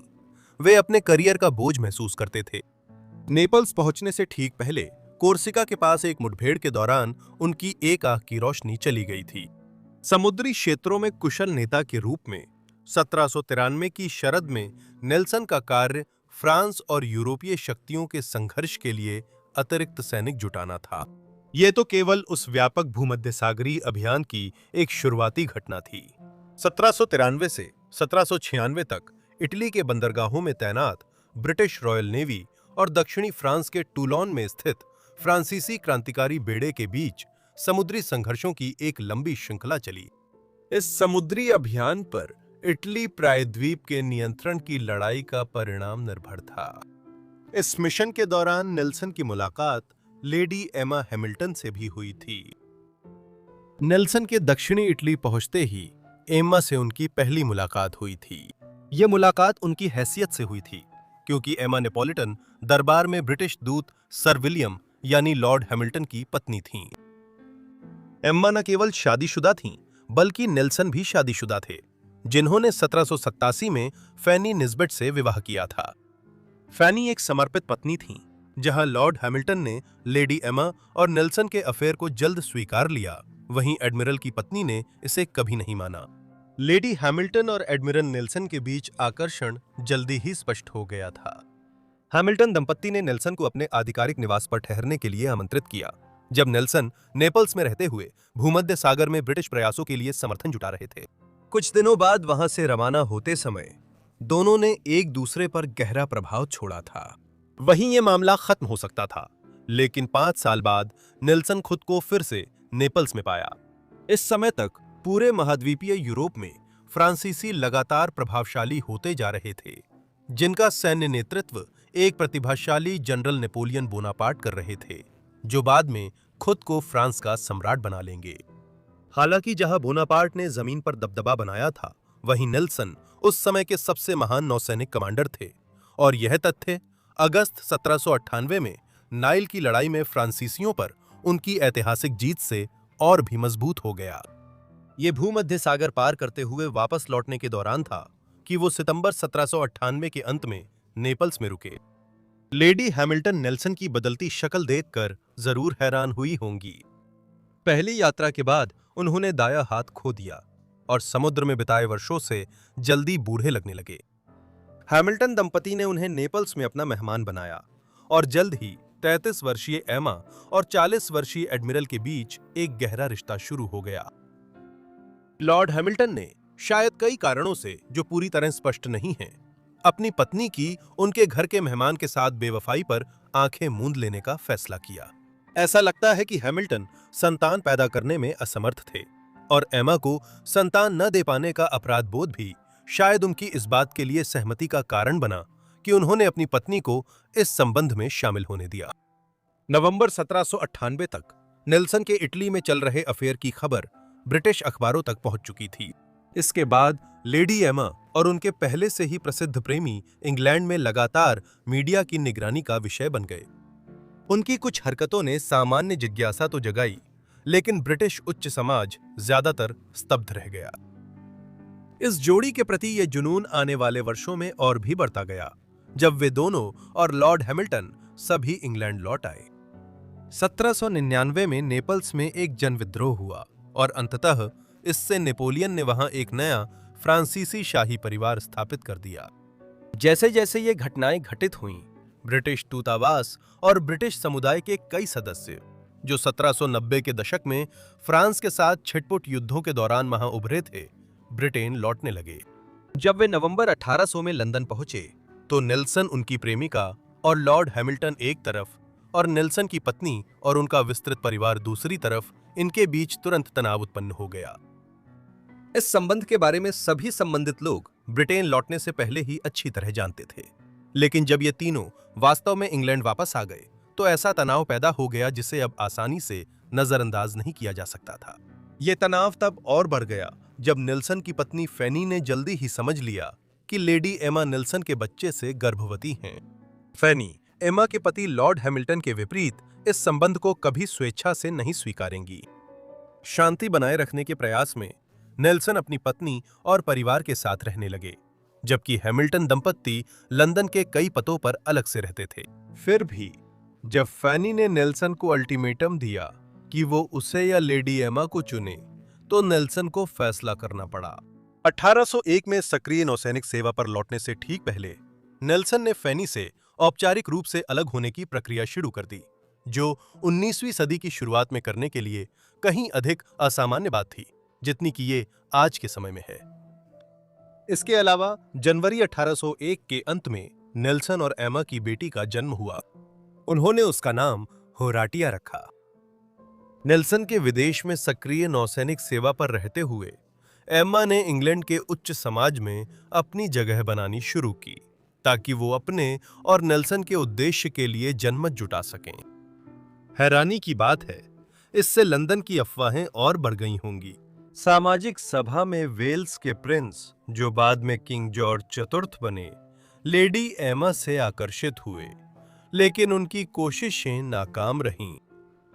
वे अपने करियर का बोझ महसूस करते थे। नेपल्स पहुंचने से ठीक पहले कोर्सिका के पास एक मुठभेड़ के दौरान उनकी एक आंख की रोशनी चली गई थी। समुद्री क्षेत्रों में कुशल नेता के रूप में 1793 की शरद में नेल्सन का कार्य फ्रांस और यूरोपीय शक्तियों के संघर्ष के लिए अतिरिक्त सैनिक जुटाना था। यह तो केवल उस व्यापक भूमध्य सागरीय अभियान की एक शुरुआती घटना थी। 1793 से 1796 तक इटली के बंदरगाहों में तैनात ब्रिटिश रॉयल नेवी और दक्षिणी फ्रांस के टूलोन में स्थित फ्रांसीसी क्रांतिकारी बेड़े के बीच समुद्री संघर्षों की एक लंबी श्रृंखला चली। इस समुद्री अभियान पर इटली प्रायद्वीप के नियंत्रण की लड़ाई का परिणाम निर्भर था। इस मिशन के दौरान नेल्सन की मुलाकात लेडी एमा हैमिल्टन से भी हुई थी। नेल्सन के दक्षिणी इटली पहुंचते ही एम्मा से उनकी पहली मुलाकात हुई थी। यह मुलाकात उनकी हैसियत से हुई थी, क्योंकि एमा नेपोलिटन दरबार में ब्रिटिश दूत सर विलियम यानी लॉर्ड हैमिल्टन की पत्नी थीं। एम्मा न केवल शादीशुदा थीं, बल्कि नेल्सन भी शादीशुदा थे, जिन्होंने 1787 में फैनी निस्बेट से विवाह किया था। फैनी एक समर्पित पत्नी थीं, जहां लॉर्ड हैमिल्टन ने लेडी एमा और नेल्सन के अफेयर को जल्द स्वीकार लिया, वहीं एडमिरल की पत्नी ने इसे कभी नहीं माना। लेडी हैमिल्टन और एडमिरल नेल्सन के बीच आकर्षण जल्दी ही स्पष्ट हो गया था। हैमिल्टन दंपत्ति ने नेल्सन को अपने आधिकारिक निवास पर ठहरने के लिए आमंत्रित किया, जब नेल्सन नेपल्स में रहते हुए भूमध्य सागर में ब्रिटिश प्रयासों के लिए समर्थन जुटा रहे थे। कुछ दिनों बाद वहां से रवाना होते समय दोनों ने एक दूसरे पर गहरा प्रभाव छोड़ा था। वहीं ये मामला खत्म हो सकता था, लेकिन 5 साल बाद नेल्सन खुद को फिर से नेपल्स में पाया। इस समय तक पूरे महाद्वीपीय यूरोप में फ्रांसीसी लगातार प्रभावशाली होते जा रहे थे, जिनका सैन्य नेतृत्व एक प्रतिभाशाली जनरल नेपोलियन बोनापार्ट कर रहे थे, जो बाद में खुद को फ्रांस का सम्राट बना लेंगे। हालांकि जहां बोनापार्ट ने जमीन पर दबदबा बनाया था, वहीं नेल्सन उस समय के सबसे महान नौसैनिक कमांडर थे, और यह तथ्य अगस्त 1798 में नाइल की लड़ाई में फ्रांसीसियों पर उनकी ऐतिहासिक जीत से और भी मजबूत हो गया। ये भूमध्य सागर पार करते हुए वापस लौटने के दौरान था कि वो सितंबर 1798 के अंत में नेपल्स में रुके। लेडी हैमिल्टन नेल्सन की बदलती शक्ल देखकर जरूर हैरान हुई होंगी। पहली यात्रा के बाद उन्होंने दायां हाथ खो दिया और समुद्र में बिताए वर्षों से जल्दी बूढ़े लगने लगे। हैमिल्टन दंपति ने उन्हें नेपल्स में अपना मेहमान बनाया और जल्द ही 33 वर्षीय एमा और 40 वर्षीय एडमिरल के बीच एक गहरा रिश्ता शुरू हो गया। लॉर्ड हैमिल्टन ने शायद कई कारणों से जो पूरी तरह स्पष्ट नहीं हैं, अपनी पत्नी की उनके घर के मेहमान के साथ बेवफाई पर आंखें मूंद लेने का फैसला किया। ऐसा लगता है कि हैमिल्टन संतान पैदा करने में असमर्थ थे और एमा को संतान न दे पाने का अपराध बोध भी शायद उनकी इस बात के लिए सहमति का कारण बना कि उन्होंने अपनी पत्नी को इस संबंध में शामिल होने दिया। नवंबर 1798 तक नेल्सन के इटली में चल रहे अफेयर की खबर ब्रिटिश अखबारों तक पहुंच चुकी थी। इसके बाद लेडी एमा और उनके पहले से ही प्रसिद्ध प्रेमी इंग्लैंड में लगातार मीडिया की निगरानी का विषय बन गए। उनकी कुछ हरकतों ने सामान्य जिज्ञासा तो जगाई, लेकिन ब्रिटिश उच्च समाज ज्यादातर स्तब्ध रह गया। इस जोड़ी के प्रति यह जुनून आने वाले वर्षों में और भी बढ़ता गया, जब वे दोनों और लॉर्ड हैमिल्टन सभी इंग्लैंड लौट आए। 1799 में नेपल्स में एक जनविद्रोह हुआ और अंततः इससे नेपोलियन ने वहां एक नया फ्रांसीसी शाही परिवार स्थापित कर दिया। जैसे जैसे ये घटनाएं घटित हुईं, ब्रिटिश दूतावास और ब्रिटिश समुदाय के कई सदस्य, जो 1790 के दशक में फ्रांस के साथ छिटपुट युद्धों के दौरान वहां उभरे थे, ब्रिटेन लौटने लगे। जब वे नवंबर 1800 में लंदन पहुंचे, तो नेल्सन उनकी प्रेमिका और लॉर्ड हैमिल्टन एक तरफ और नेल्सन की पत्नी और उनका विस्तृत परिवार दूसरी तरफ, इनके बीच तुरंत तनाव उत्पन्न हो गया। इस संबंध के बारे में सभी संबंधित लोग ब्रिटेन लौटने से पहले ही अच्छी तरह जानते थे, लेकिन जब ये तीनों वास्तव में इंग्लैंड वापस आ गए, तो ऐसा तनाव पैदा हो गया जिसे अब आसानी से नजरअंदाज नहीं किया जा सकता था। यह तनाव तब और बढ़ गया जब नेल्सन की पत्नी फैनी ने जल्दी ही समझ लिया कि लेडी एमा नेल्सन के बच्चे से गर्भवती हैं। फैनी एमा के पति लॉर्ड हैमिल्टन के विपरीत इस संबंध को कभी स्वेच्छा से नहीं स्वीकारेंगी। शांति बनाए रखने के प्रयास में नेल्सन अपनी पत्नी और परिवार के साथ रहने लगे, जबकि हैमिल्टन दंपत्ति लंदन के कई पतों पर अलग से रहते थे। फिर भी जब फैनी ने नेल्सन को अल्टीमेटम दिया कि वो उसे या लेडी एमा को चुने, तो नेल्सन को फैसला करना पड़ा। 1801 में सक्रिय नौसैनिक सेवा पर लौटने से ठीक पहले नेल्सन ने फैनी से औपचारिक रूप से अलग होने की प्रक्रिया शुरू कर दी, जो 19वीं सदी की शुरुआत में करने के लिए कहीं अधिक असामान्य बात थी जितनी कि ये आज के समय में है। इसके अलावा जनवरी 1801 के अंत में नेल्सन और एमा की बेटी का जन्म हुआ। उन्होंने उसका नाम होराटिया रखा। नेल्सन के विदेश में सक्रिय नौसैनिक सेवा पर रहते हुए एम्मा ने इंग्लैंड के उच्च समाज में अपनी जगह बनानी शुरू की, ताकि वो अपने और नेल्सन के उद्देश्य के लिए जनमत जुटा सकें। हैरानी की बात है, इससे लंदन की अफवाहें और बढ़ गई होंगी। सामाजिक सभा में वेल्स के प्रिंस, जो बाद में किंग जॉर्ज चतुर्थ बने, लेडी एमा से आकर्षित हुए, लेकिन उनकी कोशिशें नाकाम रहीं।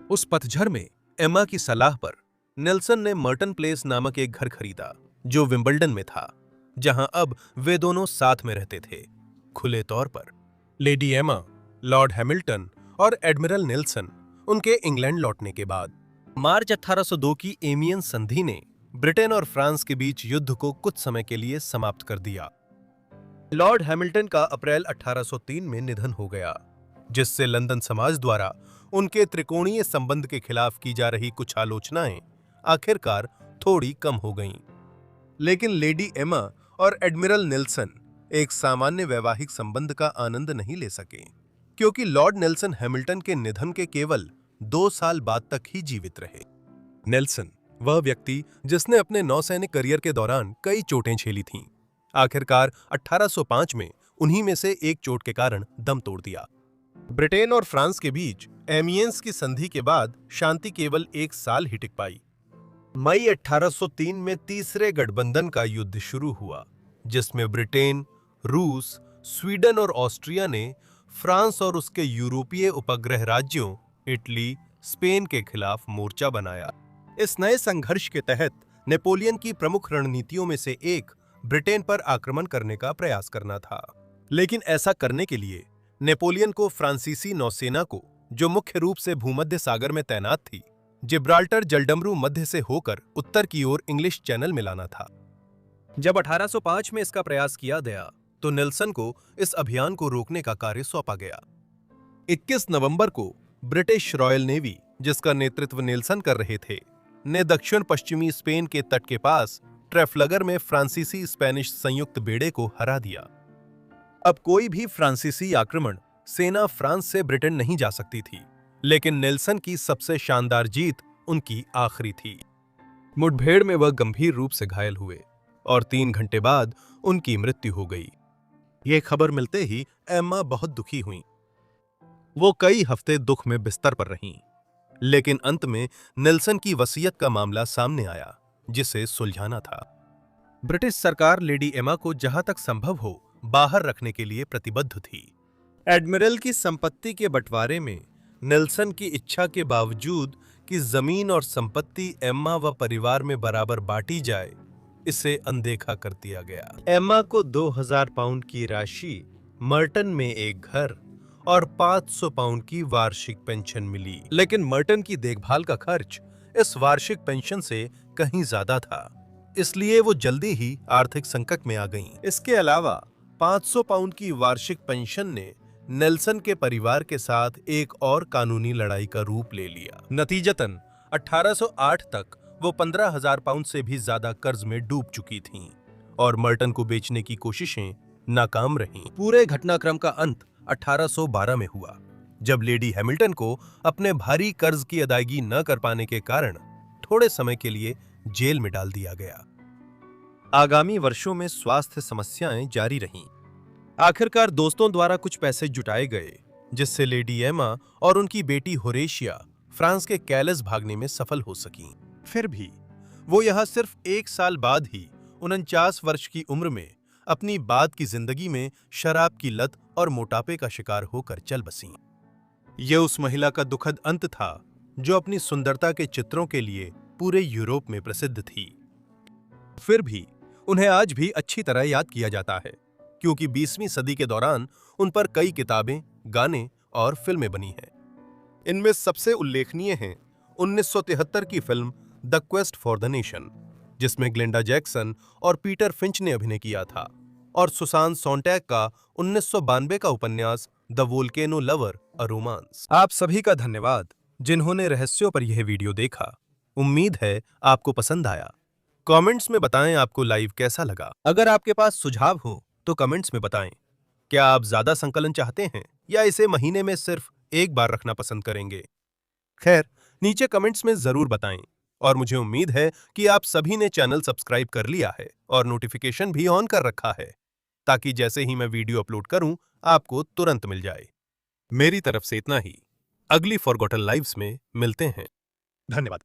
उस पतझड़ में एमा की सलाह पर नेल्सन ने मर्टन प्लेस नामक एक घर खरीदा, जो विंबलडन में था, जहां अब वे दोनों साथ में रहते थे, खुले तौर पर। लेडी एमा, लॉर्ड हैमिल्टन और एडमिरल नेल्सन उनके इंग्लैंड लौटने के बाद मार्च 1802 की एमियन संधि ने ब्रिटेन और फ्रांस के बीच युद्ध को कुछ समय के लिए समाप्त कर दिया। लॉर्ड हैमिल्टन का अप्रैल 1803 में निधन हो गया, जिससे लंदन समाज द्वारा उनके त्रिकोणीय संबंध के खिलाफ की जा रही कुछ आलोचनाएं आखिरकार थोड़ी कम हो गईं। लेकिन लेडी एमा और एडमिरल नेल्सन एक सामान्य वैवाहिक संबंध का आनंद नहीं ले सके, क्योंकि लॉर्ड नेल्सन हैमिल्टन के निधन के केवल 2 साल बाद तक ही जीवित रहे। नेल्सन वह व्यक्ति जिसने अपने नौसैनिक करियर के दौरान कई चोटें झेली थीं। आखिरकार 1805 में उन्हीं में से एक चोट के कारण दम तोड़ दिया। ब्रिटेन और फ्रांस के बीच एमियंस की संधि के बाद शांति केवल 1 साल ही टिक पाई। मई 1803 में तीसरे गठबंधन का युद्ध शुरू हुआ, जिसमें ब्रिटेन, रूस, स्वीडन और ऑस्ट्रिया ने फ्रांस और उसके यूरोपीय उपग्रह राज्यों इटली, स्पेन के खिलाफ मोर्चा बनाया। इस नए संघर्ष के तहत नेपोलियन की प्रमुख रणनीतियों में से एक ब्रिटेन पर आक्रमण करने का प्रयास करना था। लेकिन ऐसा करने के लिए नेपोलियन को फ्रांसीसी नौसेना को, जो मुख्य रूप से भूमध्य सागर में तैनात थी, जिब्राल्टर जलडमरू मध्य से होकर उत्तर की ओर इंग्लिश चैनल में लाना था। जब 1805 में इसका प्रयास किया गया तो नेल्सन को इस अभियान को रोकने का कार्य सौंपा गया। 21 नवंबर को ब्रिटिश रॉयल नेवी, जिसका नेतृत्व नेल्सन कर रहे थे, ने दक्षिण पश्चिमी स्पेन के तट के पास ट्रेफलगर में फ्रांसीसी स्पेनिश संयुक्त बेड़े को हरा दिया। अब कोई भी फ्रांसीसी आक्रमण सेना फ्रांस से ब्रिटेन नहीं जा सकती थी, लेकिन नेल्सन की सबसे शानदार जीत उनकी आखिरी थी। मुठभेड़ में वह गंभीर रूप से घायल हुए और 3 घंटे बाद उनकी मृत्यु हो गई। यह खबर मिलते ही एम्मा बहुत दुखी हुईं। वो कई हफ्ते दुख में बिस्तर पर रहीं, लेकिन अंत में नेल्सन की वसीयत का मामला सामने आया, जिसे सुलझाना था। ब्रिटिश सरकार लेडी एमा को जहां तक संभव हो बाहर रखने के लिए प्रतिबद्ध थी। एडमिरल की संपत्ति के बंटवारे में नेल्सन की इच्छा के बावजूद कि जमीन और संपत्ति एम्मा व परिवार में बराबर बांटी जाए, इसे अनदेखा कर दिया गया। एम्मा को 2000 पाउंड की राशि, मर्टन में एक घर और 500 पाउंड की वार्षिक पेंशन मिली, लेकिन मर्टन की देखभाल का खर्च इस वार्षिक पेंशन से कहीं ज्यादा था, इसलिए वो जल्दी ही आर्थिक संकट में आ गईं। इसके अलावा 500 पाउंड की वार्षिक पेंशन ने नेल्सन के परिवार के साथ एक और कानूनी लड़ाई का रूप ले लिया। नतीजतन 1808 तक वो 15,000 पाउंड से भी ज्यादा कर्ज में डूब चुकी थीं और मर्टन को बेचने की कोशिशें नाकाम रहीं। पूरे घटनाक्रम का अंत 1812 में हुआ, जब लेडी हैमिल्टन को अपने भारी कर्ज की अदायगी न कर पाने के कारण थोड़े समय के लिए जेल में डाल दिया गया। आगामी वर्षों में स्वास्थ्य समस्याएं जारी रहीं। आखिरकार दोस्तों द्वारा कुछ पैसे जुटाए गए, जिससे लेडी एमा और उनकी बेटी होरेशिया फ्रांस के कैलस भागने में सफल हो सकीं। फिर भी वो यहां सिर्फ 1 साल बाद ही 49 वर्ष की उम्र में अपनी बाद की जिंदगी में शराब की लत और मोटापे का शिकार होकर चल बसीं। यह उस महिला का दुखद अंत था जो अपनी सुंदरता के चित्रों के लिए पूरे यूरोप में प्रसिद्ध थी। फिर भी उन्हें आज भी अच्छी तरह याद किया जाता है, क्योंकि 20वीं सदी के दौरान उन पर कई किताबें, गाने और फिल्में बनी हैं। इनमें सबसे उल्लेखनीय हैं 1973 की film the quest for the nation, जिसमें ग्लेंडा जैक्सन और पीटर फिंच ने अभिनय किया था, और सुसान सोंटैग का 1992 का उपन्यास the volcano lover a romance. आप सभी का धन्यवाद जिन्होंने रहस्यों पर यह वीडियो देखा। उम्मीद है आपको पसंद आया। कमेंट्स में बताएं आपको लाइव कैसा लगा। अगर आपके पास सुझाव हो तो कमेंट्स में बताएं। क्या आप ज्यादा संकलन चाहते हैं या इसे महीने में सिर्फ एक बार रखना पसंद करेंगे? खैर, नीचे कमेंट्स में जरूर बताएं, और मुझे उम्मीद है कि आप सभी ने चैनल सब्सक्राइब कर लिया है और नोटिफिकेशन भी ऑन कर रखा है, ताकि जैसे ही मैं वीडियो अपलोड करूं आपको तुरंत मिल जाए। मेरी तरफ से इतना ही। अगली फॉरगॉटन लाइव्स में मिलते हैं। धन्यवाद।